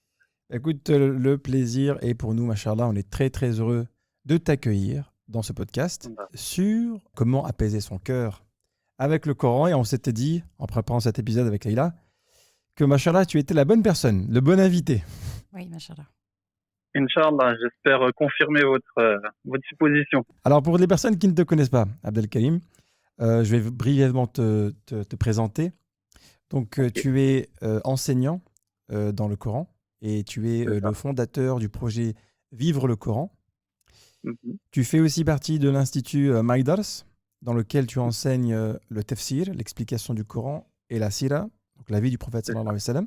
Écoute, le plaisir est pour nous, machallah. On est très, très heureux de t'accueillir dans ce podcast sur comment apaiser son cœur avec le Coran. Et on s'était dit, en préparant cet épisode avec Leïla, que, machallah, tu étais la bonne personne, le bon invité. Oui, machallah. Inch'Allah, j'espère confirmer votre supposition. Alors, pour les personnes qui ne te connaissent pas, Abdelkarim, je vais brièvement te présenter. Donc, tu es enseignant dans le Coran et tu es le fondateur du projet Vivre le Coran. Mm-hmm. Tu fais aussi partie de l'Institut Maïdars, dans lequel tu enseignes le tafsir, l'explication du Coran, et la sira, donc la vie du prophète sallallahu alayhi wa sallam.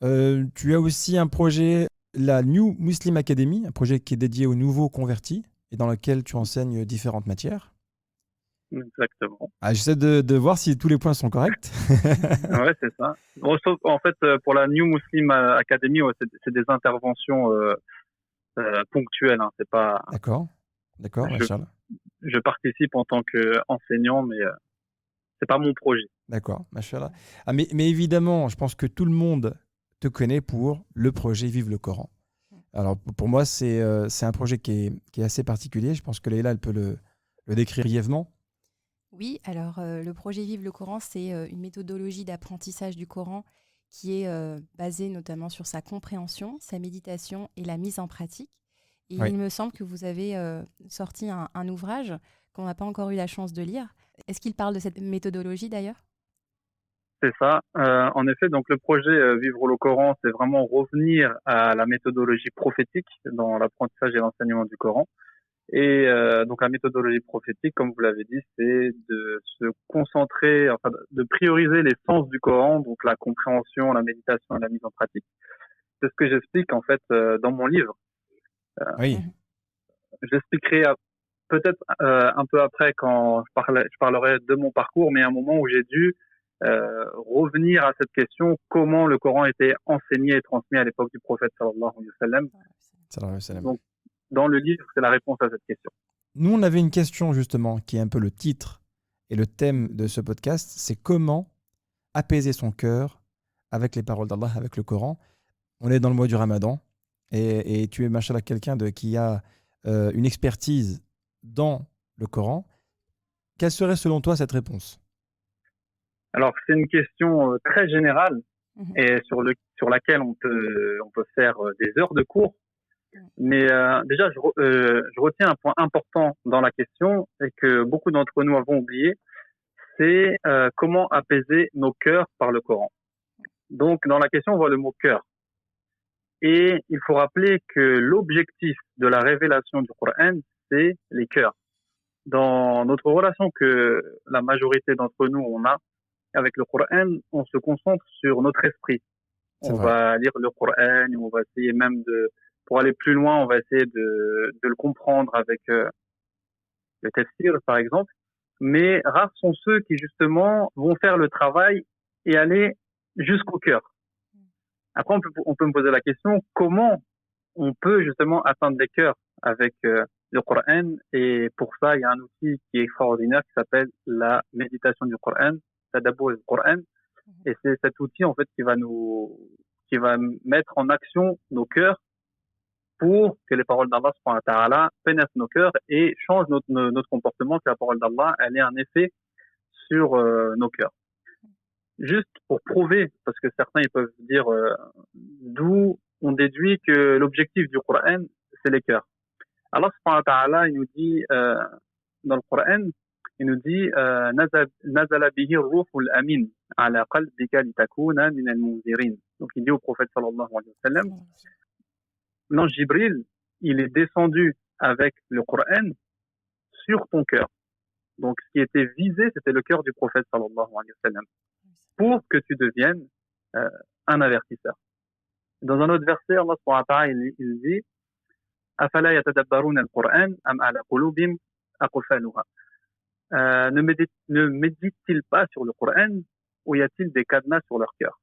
Mm-hmm. Tu as aussi un projet, la New Muslim Academy, un projet qui est dédié aux nouveaux convertis et dans lequel tu enseignes différentes matières. Exactement. J'essaie de voir si tous les points sont corrects. Ouais, c'est ça. En fait, pour la New Muslim Academy, ouais, c'est des interventions ponctuelles. Hein. C'est pas. D'accord. Machallah. Je participe en tant qu'enseignant, mais c'est pas mon projet. D'accord, machallah. Mais évidemment, je pense que tout le monde te connaît pour le projet Vive le Coran. Alors pour moi, c'est un projet qui est assez particulier. Je pense que Leïla, elle peut le décrire brièvement. Oui, alors le projet Vive le Coran, c'est une méthodologie d'apprentissage du Coran qui est basée notamment sur sa compréhension, sa méditation et la mise en pratique. Et Oui. il me semble que vous avez sorti un ouvrage qu'on n'a pas encore eu la chance de lire. Est-ce qu'il parle de cette méthodologie d'ailleurs? C'est ça. En effet, donc le projet Vivre le Coran, c'est vraiment revenir à la méthodologie prophétique dans l'apprentissage et l'enseignement du Coran. Et donc la méthodologie prophétique, comme vous l'avez dit, c'est de se concentrer, enfin de prioriser les sens du Coran, donc la compréhension, la méditation et la mise en pratique. C'est ce que j'explique en fait dans mon livre. Oui, J'expliquerai peut-être un peu après quand je parlerai de mon parcours, mais à un moment où j'ai dû revenir à cette question, comment le Coran était enseigné et transmis à l'époque du prophète sallallahu alayhi wa sallam. sallallahu alayhi wa sallam. Donc, dans le livre, c'est la réponse à cette question. Nous, on avait une question justement qui est un peu le titre et le thème de ce podcast, c'est comment apaiser son cœur avec les paroles d'Allah, avec le Coran. On est dans le mois du Ramadan et tu es, machallah, quelqu'un qui a une expertise dans le Coran. Quelle serait selon toi cette réponse? Alors, c'est une question très générale Mhm. et sur laquelle on peut faire des heures de cours. Mais déjà, je retiens un point important dans la question et que beaucoup d'entre nous avons oublié, c'est comment apaiser nos cœurs par le Coran. Donc, dans la question, on voit le mot cœur. Et il faut rappeler que l'objectif de la révélation du Coran, c'est les cœurs. Dans notre relation que la majorité d'entre nous on a avec le Coran, on se concentre sur notre esprit. C'est On vrai. va lire le Coran, on va essayer même pour aller plus loin, on va essayer de le comprendre avec le tafsir, par exemple. Mais rares sont ceux qui, justement, vont faire le travail et aller jusqu'au cœur. Après, on peut me poser la question, comment on peut, justement, atteindre les cœurs avec le Coran? Et pour ça, il y a un outil qui est extraordinaire qui s'appelle la méditation du Coran, Tadabbur du Coran. Et c'est cet outil, en fait, qui va mettre en action nos cœurs pour que les paroles d'Allah subhanahu wa ta'ala pénètrent nos cœurs et changent notre comportement, que la parole d'Allah, elle ait un effet sur nos cœurs. Juste pour prouver, parce que certains ils peuvent dire d'où on déduit que l'objectif du Coran, c'est les cœurs. Allah subhanahu wa ta'ala, il nous dit dans le Coran, il nous dit nazala bihi ruhul amin ala qalbika litakuna min al-munzirin. Donc il dit au prophète sallallahu alayhi wa sallam, l'ange Jibril, il est descendu avec le Coran sur ton cœur. Donc ce qui était visé, c'était le cœur du prophète sallallahu alayhi wa sallam, pour que tu deviennes un avertisseur. Dans un autre verset, Allah subhanahu wa ta'ala, il dit afala yatadabbaruna al-Qur'an am ala qulubin aqfaluha. Ne médite-t-il pas sur le Coran ou y a-t-il des cadenas sur leur cœur?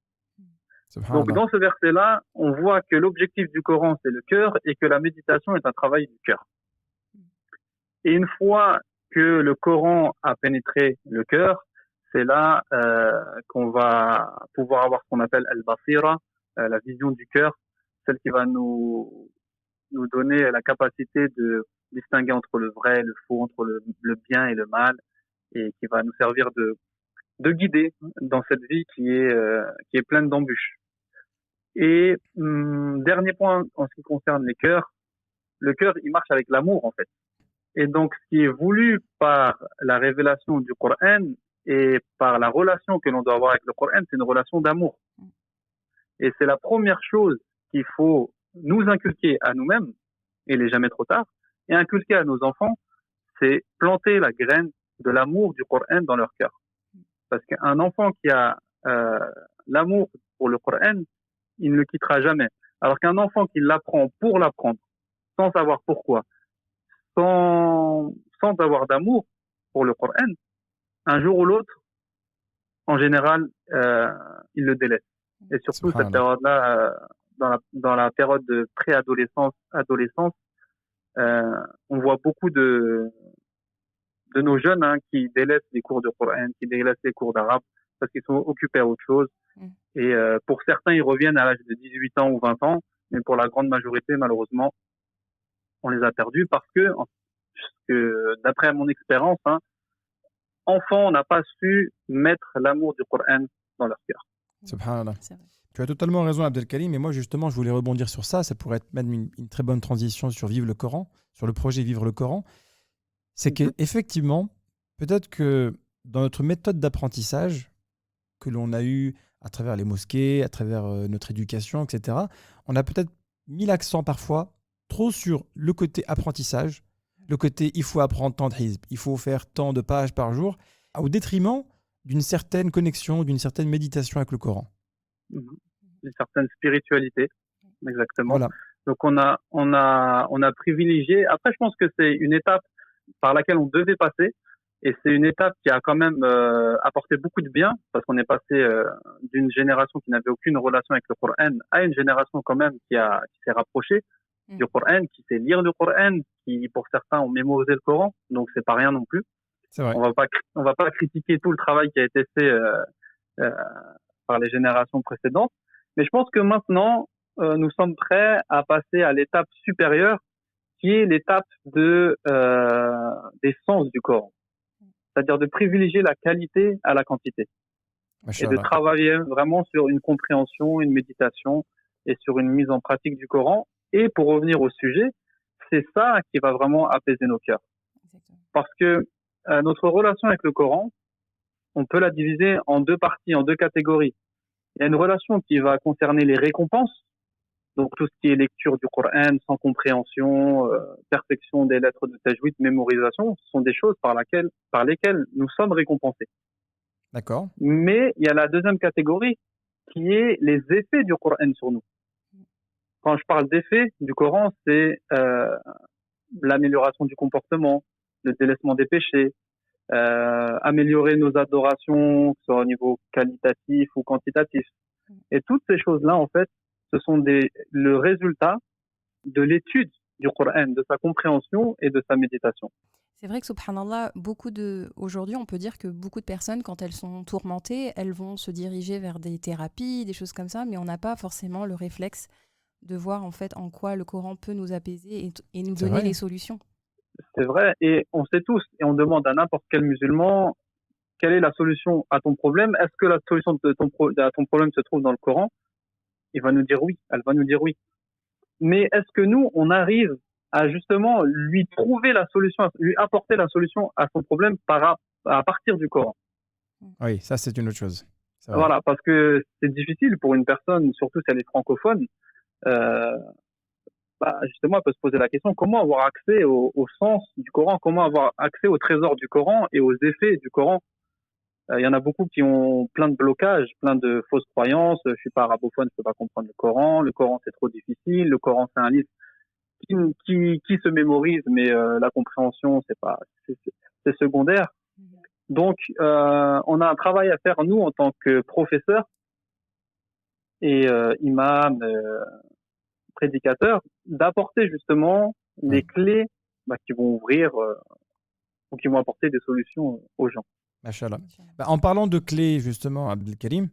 Donc dans ce verset-là, on voit que l'objectif du Coran, c'est le cœur et que la méditation est un travail du cœur. Et une fois que le Coran a pénétré le cœur, c'est là qu'on va pouvoir avoir ce qu'on appelle al-basira, la vision du cœur, celle qui va nous donner la capacité de distinguer entre le vrai et le faux, entre le bien et le mal, et qui va nous servir de guider dans cette vie qui est pleine d'embûches. Et dernier point en ce qui concerne les cœurs, le cœur, il marche avec l'amour en fait. Et donc, ce qui est voulu par la révélation du Coran et par la relation que l'on doit avoir avec le Coran, c'est une relation d'amour. Et c'est la première chose qu'il faut nous inculquer à nous-mêmes, et il n'est jamais trop tard, et inculquer à nos enfants, c'est planter la graine de l'amour du Coran dans leur cœur. Parce qu'un enfant qui a l'amour pour le Coran, il ne le quittera jamais. Alors qu'un enfant qui l'apprend pour l'apprendre, sans savoir pourquoi, sans avoir d'amour pour le Coran, un jour ou l'autre, en général, il le délaisse. Et surtout cette période-là, dans la période de préadolescence, adolescence, on voit beaucoup de nos jeunes qui délaissent les cours de Coran, qui délaissent les cours d'arabe, parce qu'ils sont occupés à autre chose. Et pour certains, ils reviennent à l'âge de 18 ans ou 20 ans, mais pour la grande majorité, malheureusement, on les a perdus parce que d'après mon expérience, enfants, on n'a pas su mettre l'amour du Coran dans leur cœur. Subhanallah. Tu as totalement raison, Abdelkarim, mais moi justement, je voulais rebondir sur ça. Ça pourrait être même une très bonne transition sur Vivre le Coran, sur le projet Vivre le Coran. C'est qu'effectivement, peut-être que dans notre méthode d'apprentissage que l'on a eue à travers les mosquées, à travers notre éducation, etc., on a peut-être mis l'accent parfois trop sur le côté apprentissage, le côté il faut apprendre tant de hizb, il faut faire tant de pages par jour, au détriment d'une certaine connexion, d'une certaine méditation avec le Coran. Une certaine spiritualité, exactement. Voilà. Donc on a privilégié. Après, je pense que c'est une étape par laquelle on devait passer, et c'est une étape qui a quand même apporté beaucoup de bien, parce qu'on est passé d'une génération qui n'avait aucune relation avec le Coran à une génération quand même qui s'est rapprochée du Coran, qui sait lire le Coran, qui pour certains ont mémorisé le Coran, donc c'est pas rien non plus. C'est vrai. On va pas critiquer tout le travail qui a été fait par les générations précédentes, mais je pense que maintenant nous sommes prêts à passer à l'étape supérieure, qui est l'étape des sens du Coran, c'est-à-dire de privilégier la qualité à la quantité et de travailler vraiment sur une compréhension, une méditation et sur une mise en pratique du Coran. Et pour revenir au sujet, c'est ça qui va vraiment apaiser nos cœurs. Exactement. Parce que notre relation avec le Coran, on peut la diviser en deux parties, en deux catégories. Il y a une relation qui va concerner les récompenses, donc tout ce qui est lecture du Coran sans compréhension, perfection des lettres de tajwid, mémorisation, ce sont des choses par lesquelles nous sommes récompensés. D'accord. Mais il y a la deuxième catégorie qui est les effets du Coran sur nous. Quand je parle d'effets du Coran, c'est l'amélioration du comportement, le délaissement des péchés, améliorer nos adorations, que ce soit au niveau qualitatif ou quantitatif. Et toutes ces choses-là, en fait, ce sont le résultat de l'étude du Coran, de sa compréhension et de sa méditation. C'est vrai que, subhanallah, aujourd'hui, on peut dire que beaucoup de personnes, quand elles sont tourmentées, elles vont se diriger vers des thérapies, des choses comme ça, mais on n'a pas forcément le réflexe de voir en fait en quoi le Coran peut nous apaiser et nous donner les solutions. C'est vrai, et on sait tous, et on demande à n'importe quel musulman, quelle est la solution à ton problème? Est-ce que la solution à ton problème se trouve dans le Coran? Il va nous dire oui, elle va nous dire oui. Mais est-ce que nous, on arrive à justement lui trouver la solution, lui apporter la solution à son problème à partir du Coran? Oui, ça c'est une autre chose. Voilà, parce que c'est difficile pour une personne, surtout si elle est francophone, justement, elle peut se poser la question, comment avoir accès au sens du Coran, comment avoir accès au trésor du Coran et aux effets du Coran. Il y en a beaucoup qui ont plein de blocages, plein de fausses croyances. Je suis pas arabophone, je peux pas comprendre le Coran c'est trop difficile, le Coran c'est un livre qui se mémorise, mais la compréhension c'est secondaire. Donc on a un travail à faire, nous, en tant que professeurs et imams, prédicateurs, d'apporter justement les clés qui vont ouvrir ou qui vont apporter des solutions aux gens. Machallah. En parlant de clés, justement, Abdelkarim,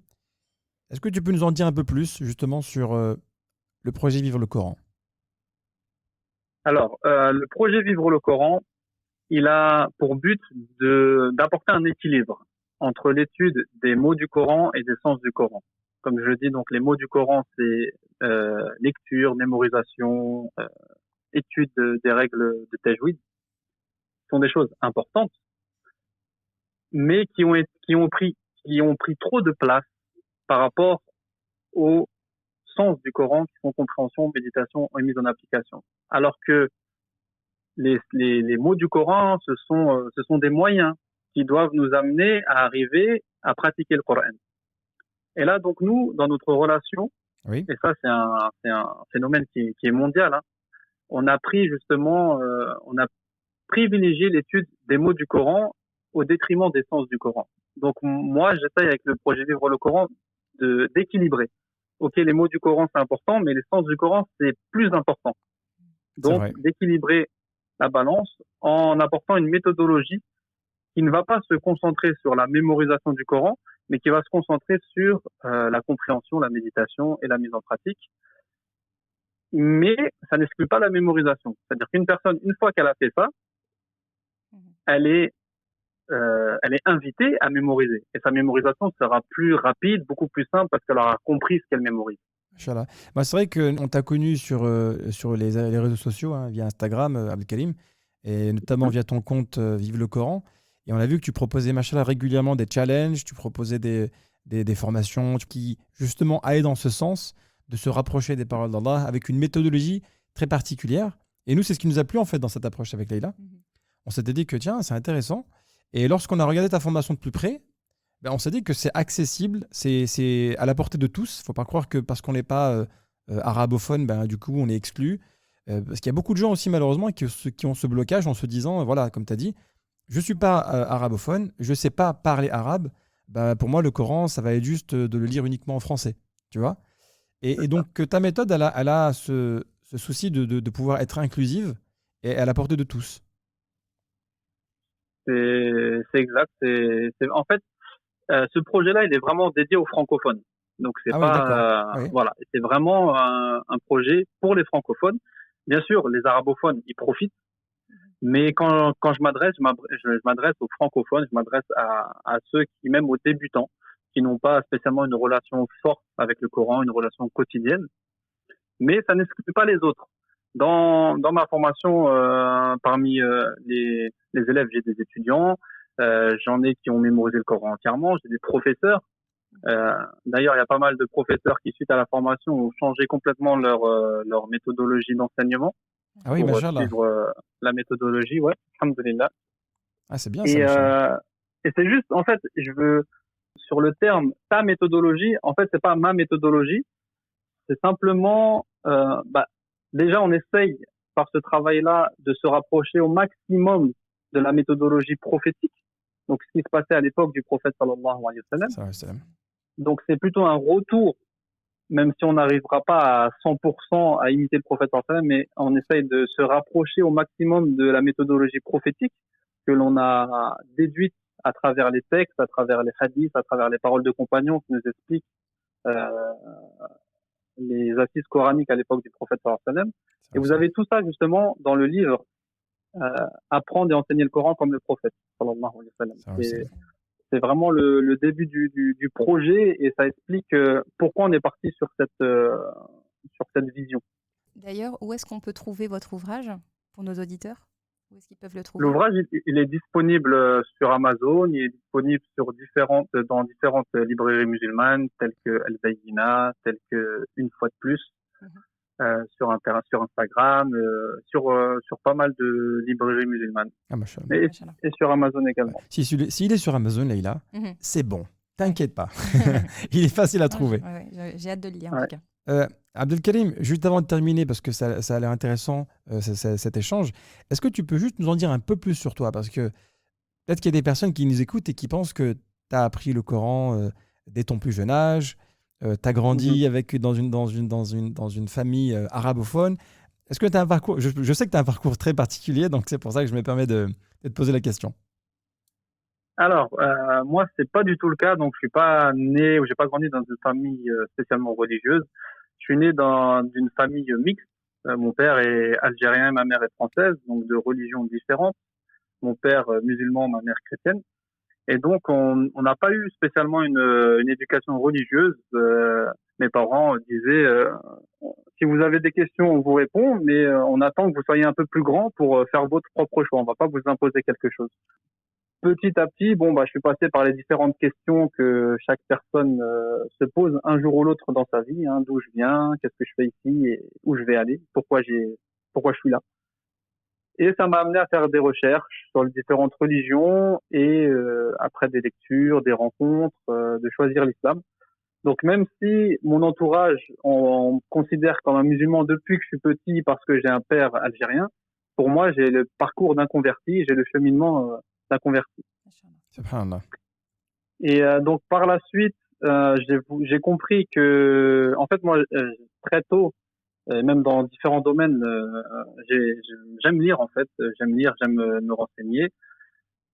est-ce que tu peux nous en dire un peu plus, justement, sur le projet Vivre le Coran? Alors, le projet Vivre le Coran, il a pour but d'apporter un équilibre entre l'étude des mots du Coran et des sens du Coran. Comme je le dis, donc les mots du Coran, c'est lecture, mémorisation, étude des règles de tajwid. Ce sont des choses importantes, mais qui ont pris trop de place par rapport au sens du Coran, qui sont compréhension, méditation et mise en application. Alors que les mots du Coran, ce sont des moyens qui doivent nous amener à arriver à pratiquer le Coran. Et là, donc nous, dans notre relation, et ça c'est un phénomène qui est mondial, on a privilégié l'étude des mots du Coran au détriment des sens du Coran. Donc moi, j'essaye avec le projet Vivre le Coran d'équilibrer. Ok, les mots du Coran c'est important, mais les sens du Coran c'est plus important. Donc d'équilibrer la balance en apportant une méthodologie qui ne va pas se concentrer sur la mémorisation du Coran, mais qui va se concentrer sur la compréhension, la méditation et la mise en pratique. Mais ça n'exclut pas la mémorisation. C'est-à-dire qu'une personne, une fois qu'elle a fait ça, elle est invitée à mémoriser. Et sa mémorisation sera plus rapide, beaucoup plus simple, parce qu'elle aura compris ce qu'elle mémorise. Inch'Allah. C'est vrai qu'on t'a connu sur les réseaux sociaux, via Instagram, Abdelkarim, et notamment via ton compte Vive le Coran. Et on a vu que tu proposais, machallah, régulièrement des challenges, tu proposais des formations qui, justement, allaient dans ce sens de se rapprocher des paroles d'Allah avec une méthodologie très particulière. Et nous, c'est ce qui nous a plu, en fait, dans cette approche avec Leïla. On s'était dit que, tiens, c'est intéressant. Et lorsqu'on a regardé ta formation de plus près, ben, on s'est dit que c'est accessible, c'est à la portée de tous. Il ne faut pas croire que parce qu'on n'est pas arabophone, ben, du coup, on est exclu. Parce qu'il y a beaucoup de gens aussi, malheureusement, qui ont ce blocage en se disant, voilà, comme tu as dit, je ne suis pas arabophone, je ne sais pas parler arabe. Ben, pour moi, le Coran, ça va être juste de le lire uniquement en français. Tu vois ? Et donc, ta méthode, elle a ce souci de pouvoir être inclusive et à la portée de tous. C'est exact. En fait, ce projet-là, il est vraiment dédié aux francophones. Donc c'est Ah oui, d'accord. Oui. voilà, c'est vraiment un projet pour les francophones. Bien sûr, les arabophones, ils profitent, mais quand je m'adresse aux francophones, je m'adresse à ceux qui, même aux débutants, qui n'ont pas spécialement une relation forte avec le Coran, une relation quotidienne, mais ça n'exclut pas les autres. Dans ma formation, parmi les élèves, j'ai des étudiants, j'en ai qui ont mémorisé le Coran entièrement, j'ai des professeurs. D'ailleurs, il y a pas mal de professeurs qui, suite à la formation, ont changé complètement leur méthodologie d'enseignement Ah oui, pour machallah. suivre la méthodologie, ouais, alhamdoulilah. Ah, c'est bien ça, Et, machallah. et c'est juste, en fait, je veux, sur le terme ta méthodologie, en fait, c'est pas ma méthodologie, c'est simplement, déjà, on essaye par ce travail-là de se rapprocher au maximum de la méthodologie prophétique. Donc, ce qui se passait à l'époque du prophète sallallahu alayhi wa sallam. Donc, c'est plutôt un retour, même si on n'arrivera pas à 100% à imiter le prophète sallallahu alayhi wa sallam, mais on essaye de se rapprocher au maximum de la méthodologie prophétique que l'on a déduite à travers les textes, à travers les hadiths, à travers les paroles de compagnons qui nous expliquent les assises coraniques à l'époque du prophète sallallahu alayhi wa sallam. Et vous avez tout ça justement dans le livre Apprendre et enseigner le Coran comme le prophète sallallahu alayhi wa sallam. C'est vraiment le début du projet et ça explique pourquoi on est parti sur cette vision. D'ailleurs, où est-ce qu'on peut trouver votre ouvrage pour nos auditeurs? Où est-ce qu'ils peuvent le trouver? L'ouvrage, il est disponible sur Amazon, il est disponible dans différentes librairies musulmanes, telles que Al-Bayyina, telles que Une fois de plus, sur Instagram, sur pas mal de librairies musulmanes. Ah, et sur Amazon également. Ouais. S'il est sur Amazon, Leïla, c'est bon. T'inquiète pas. Il est facile à trouver. J'ai hâte de le lire en tout cas. Abdelkarim, juste avant de terminer, parce que ça a l'air intéressant cet échange, est-ce que tu peux juste nous en dire un peu plus sur toi? Parce que peut-être qu'il y a des personnes qui nous écoutent et qui pensent que tu as appris le Coran dès ton plus jeune âge, tu as grandi dans une famille arabophone. Est-ce que tu as un parcours? Je sais que tu as un parcours très particulier, donc c'est pour ça que je me permets de te poser la question. Alors, moi, c'est pas du tout le cas. Donc, je suis pas né ou j'ai pas grandi dans une famille spécialement religieuse. Je suis né dans une famille mixte. Mon père est algérien, ma mère est française, donc de religions différentes. Mon père musulman, ma mère chrétienne. Et donc, on n'a pas eu spécialement une éducation religieuse. Mes parents disaient, si vous avez des questions, on vous répond, mais on attend que vous soyez un peu plus grand pour faire votre propre choix. On va pas vous imposer quelque chose. Petit à petit, je suis passé par les différentes questions que chaque personne se pose un jour ou l'autre dans sa vie, d'où je viens, qu'est-ce que je fais ici et où je vais aller, pourquoi je suis là. Et ça m'a amené à faire des recherches sur les différentes religions et après des lectures, des rencontres, de choisir l'islam. Donc même si mon entourage, on me considère comme un musulman depuis que je suis petit parce que j'ai un père algérien, pour moi j'ai le parcours d'un converti, j'ai le cheminement d'un converti. Subhanallah. Et donc par la suite, j'ai compris que, en fait, moi, très tôt, même dans différents domaines, j'aime lire en fait, j'aime me renseigner.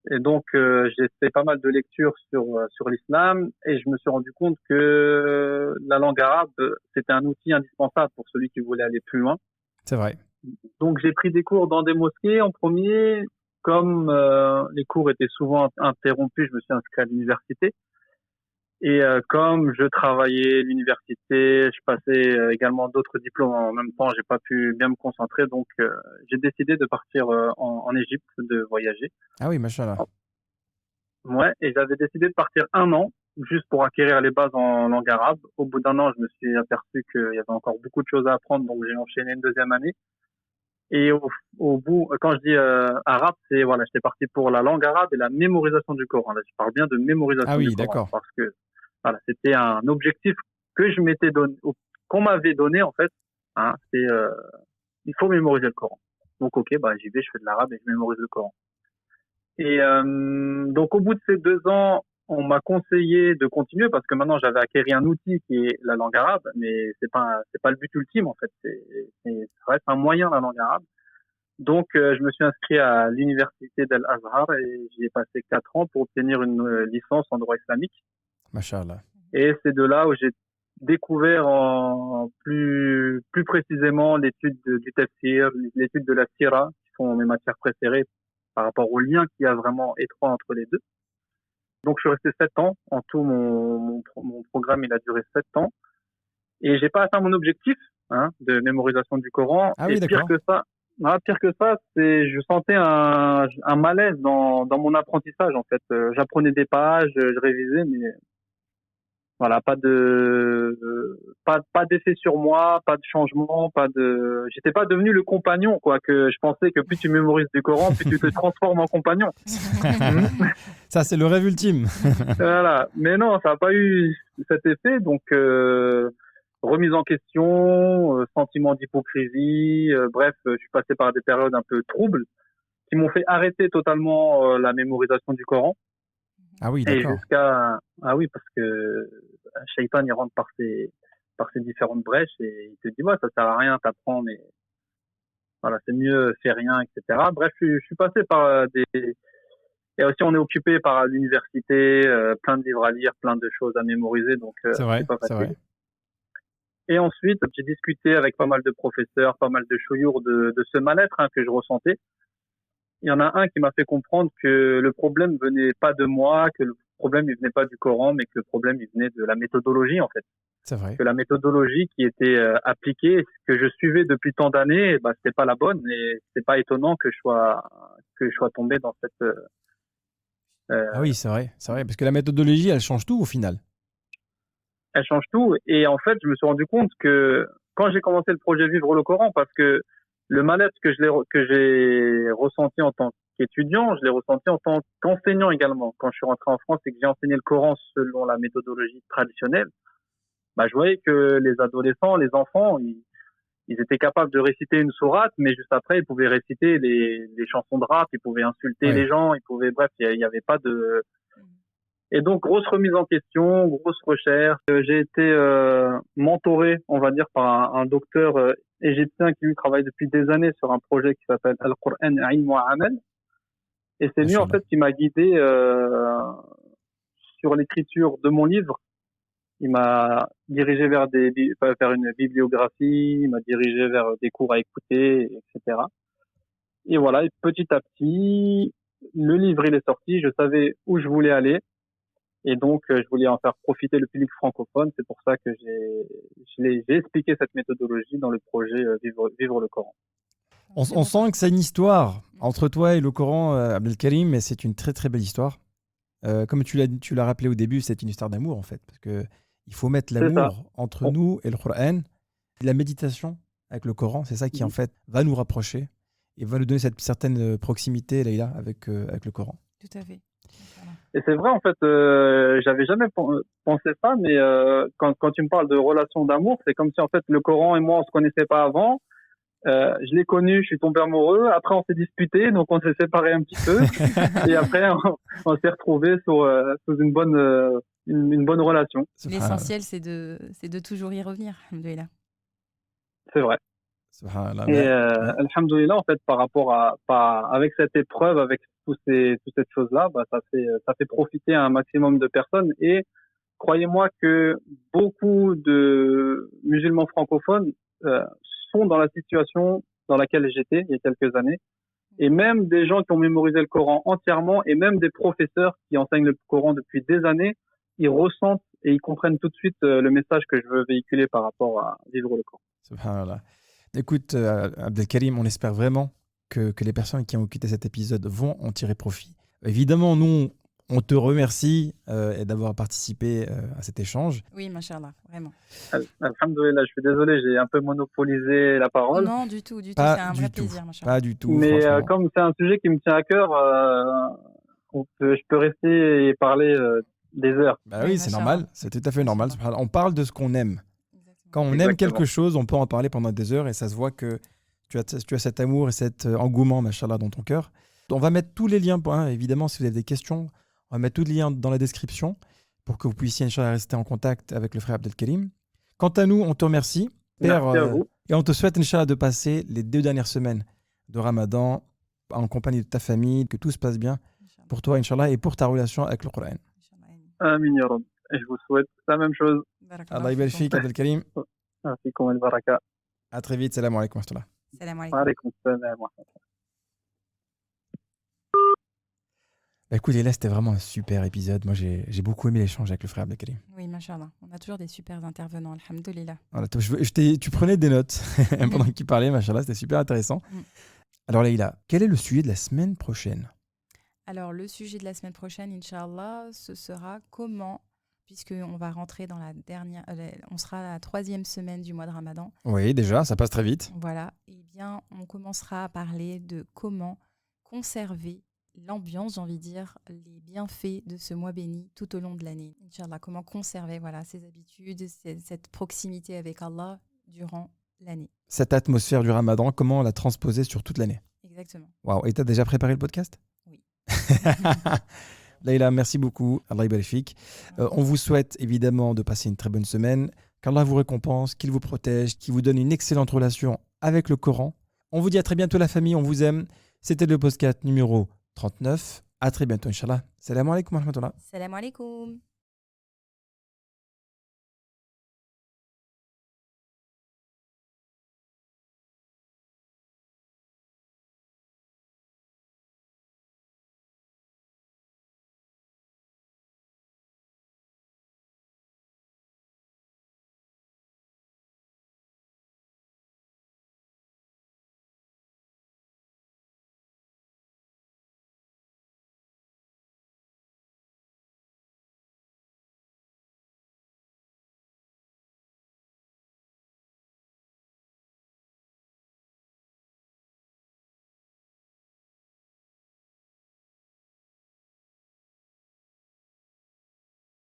Et donc j'ai fait pas mal de lectures sur l'islam et je me suis rendu compte que la langue arabe c'était un outil indispensable pour celui qui voulait aller plus loin. C'est vrai. Donc j'ai pris des cours dans des mosquées en premier. Comme les cours étaient souvent interrompus, je me suis inscrit à l'université. Et comme je travaillais à l'université, je passais également d'autres diplômes en même temps, j'ai pas pu bien me concentrer, donc j'ai décidé de partir en Égypte, de voyager. Ah oui, machallah. Ouais, et j'avais décidé de partir 1 an, juste pour acquérir les bases en langue arabe. Au bout d'1 an, je me suis aperçu qu'il y avait encore beaucoup de choses à apprendre, donc j'ai enchaîné une deuxième année. Et au bout, quand je dis arabe, c'est voilà, j'étais parti pour la langue arabe et la mémorisation du Coran. Là, je parle bien de Ah mémorisation du oui, Coran, d'accord. parce que voilà, c'était un objectif que je m'étais donné, qu'on m'avait donné en fait. Hein, c'est il faut mémoriser le Coran. Donc ok, bah j'y vais, je fais de l'arabe et je mémorise le Coran. Et donc au bout de ces 2 ans, on m'a conseillé de continuer parce que maintenant j'avais acquis un outil qui est la langue arabe, mais c'est pas le but ultime en fait. Ça reste un moyen la langue arabe. Donc je me suis inscrit à l'université d'Al-Azhar et j'y ai passé 4 ans pour obtenir une licence en droit islamique. Mashallah. Et c'est de là où j'ai découvert plus précisément l'étude du tafsir, l'étude de la sira, qui sont mes matières préférées par rapport au lien qu'il y a vraiment étroit entre les deux. Donc, je suis resté 7 ans. En tout, mon programme, il a duré 7 ans. Et j'ai pas atteint mon objectif, hein, de mémorisation du Coran. Ah oui, Et pire d'accord. que ça, je sentais un malaise dans mon apprentissage, en fait. J'apprenais des pages, je révisais, mais voilà, pas d'effet sur moi, pas de changement, j'étais pas devenu le compagnon, quoi, que je pensais que plus tu mémorises du Coran, plus tu te transformes en compagnon. Ça, c'est le rêve ultime. Voilà. Mais non, ça n'a pas eu cet effet, donc, remise en question, sentiment d'hypocrisie, bref, je suis passé par des périodes un peu troubles qui m'ont fait arrêter totalement la mémorisation du Coran. Ah oui, Et d'accord. ah oui, parce que Shaitan, il rentre par ces différentes brèches et il te dit, ouais, ça sert à rien, t'apprends, mais voilà, c'est mieux, fais rien, etc. Bref, je suis passé par et aussi on est occupé par l'université, plein de livres à lire, plein de choses à mémoriser, donc C'est vrai, c'est pas c'est facile. vrai. Et ensuite, j'ai discuté avec pas mal de professeurs, pas mal de chouyours de ce mal-être, hein, que je ressentais. Il y en a un qui m'a fait comprendre que le problème venait pas de moi, que le problème il venait pas du Coran, mais que le problème il venait de la méthodologie en fait. C'est vrai. Que la méthodologie qui était appliquée, que je suivais depuis tant d'années, bah c'était pas la bonne et c'est pas étonnant que je sois tombé dans cette Ah oui, c'est vrai, c'est vrai. Parce que la méthodologie, elle change tout au final. elle change tout et en fait, je me suis rendu compte que quand j'ai commencé le projet Vivre le Coran parce que le mal-être que j'ai ressenti en tant qu'étudiant, je l'ai ressenti en tant qu'enseignant également. Quand je suis rentré en France et que j'ai enseigné le Coran selon la méthodologie traditionnelle, bah, je voyais que les adolescents, les enfants, ils étaient capables de réciter une sourate, mais juste après, ils pouvaient réciter les chansons de rap, ils pouvaient insulter les Ouais. gens, bref, il y avait pas de... Et donc, grosse remise en question, grosse recherche. J'ai été mentoré, on va dire, par un docteur égyptien qui lui travaille depuis des années sur un projet qui s'appelle Al-Qur'an Ilm wa Amal. Et c'est lui, en Mashallah. fait, qui m'a guidé sur l'écriture de mon livre. Il m'a dirigé vers une bibliographie, il m'a dirigé vers des cours à écouter, etc. Et voilà, et petit à petit, le livre, il est sorti, je savais où je voulais aller. Et donc, je voulais en faire profiter le public francophone. C'est pour ça que j'ai expliqué cette méthodologie dans le projet Vivre le Coran. On sent que c'est une histoire entre toi et le Coran, Abdelkarim, mais c'est une très très belle histoire. Comme tu l'as rappelé au début, c'est une histoire d'amour en fait, parce que il faut mettre C'est ça. l'amour entre nous et le Coran. La méditation avec le Coran, c'est ça qui en fait va nous rapprocher et va nous donner cette certaine proximité, Leïla, avec le Coran. Tout à fait. Voilà. Et c'est vrai, en fait, j'avais jamais pensé ça, mais quand tu me parles de relation d'amour, c'est comme si en fait le Coran et moi on se connaissait pas avant. Je l'ai connu, je suis tombé amoureux. Après, on s'est disputé, donc on s'est séparés un petit peu. Et après, on s'est retrouvés sous une bonne relation. L'essentiel, c'est de toujours y revenir, alhamdoulilah. C'est vrai. Subhanallah. Et alhamdoulilah, en fait, avec cette épreuve, avec toutes cette chose-là, bah, ça fait profiter un maximum de personnes. Et croyez-moi que beaucoup de musulmans francophones sont dans la situation dans laquelle j'étais il y a quelques années. Et même des gens qui ont mémorisé le Coran entièrement, et même des professeurs qui enseignent le Coran depuis des années, ils ressentent et ils comprennent tout de suite le message que je veux véhiculer par rapport à vivre le Coran. Subhanallah. Écoute, Abdelkarim, on espère vraiment que les personnes qui ont écouté cet épisode vont en tirer profit. Évidemment, nous, On te remercie et d'avoir participé à cet échange. Oui, machallah, vraiment. Alhamdoulilah, je suis désolé, j'ai un peu monopolisé la parole. Non, du tout, c'est Pas un du vrai tout. plaisir, machallah. Pas du tout, Mais franchement. comme c'est un sujet qui me tient à cœur, je peux rester et parler des heures. Bah Oui, oui, c'est machallah. normal. C'est tout à fait normal. Machallah. On parle de ce qu'on aime. Exactement. Quand on aime Exactement. quelque chose, on peut en parler pendant des heures et ça se voit que tu as cet amour et cet engouement, machallah, dans ton cœur. On va mettre tous les liens, évidemment, si vous avez des questions, on va mettre tous les liens dans la description pour que vous puissiez, Inch'Allah, rester en contact avec le frère Abdelkarim. Quant à nous, on te remercie, Père, Merci à vous. et on te souhaite, Inch'Allah, de passer les 2 dernières semaines de Ramadan en compagnie de ta famille, que tout se passe bien Inch'Allah. pour toi, Inch'Allah, et pour ta relation avec le Coran. Inch'Allah. Amin ya Rab. Et je vous souhaite la même chose. Barakallahu Allah ybarik fikum. fik, Abdelkarim. Merci, comme el baraka. À très vite. Salam alaikum wa rahmatullah. Salam alaikum. Alaykoum salam. Bah, écoute, Léla, c'était vraiment un super épisode. Moi, j'ai beaucoup aimé l'échange avec le frère Abdelkarim. Oui, machallah. On a toujours des super intervenants, alhamdoulilah. Voilà, tu prenais des notes pendant qu'il parlait, machallah, c'était super intéressant. Mm. Alors, Leïla, quel est le sujet de la semaine prochaine? Alors, le sujet de la semaine prochaine, Inch'Allah, ce sera comment, puisqu'on va rentrer dans la dernière, on sera à la 3e semaine du mois de Ramadan. Oui, déjà, ça passe très vite. Voilà. Eh bien, on commencera à parler de comment conserver l'ambiance, j'ai envie de dire, les bienfaits de ce mois béni tout au long de l'année. Inch'Allah, comment conserver ces habitudes, cette proximité avec Allah durant l'année. Cette atmosphère du Ramadan, comment la transposer sur toute l'année? Exactement. Waouh, et t'as déjà préparé le podcast? Oui. Leïla, merci beaucoup. Allah ybarik fik. On vous souhaite évidemment de passer une très bonne semaine. Qu'Allah vous récompense, qu'il vous protège, qu'il vous donne une excellente relation avec le Coran. On vous dit à très bientôt la famille, on vous aime. C'était le podcast numéro 39. À très bientôt, Inch'Allah. Salam alaikum wa rahmatullah. Salam alaikum.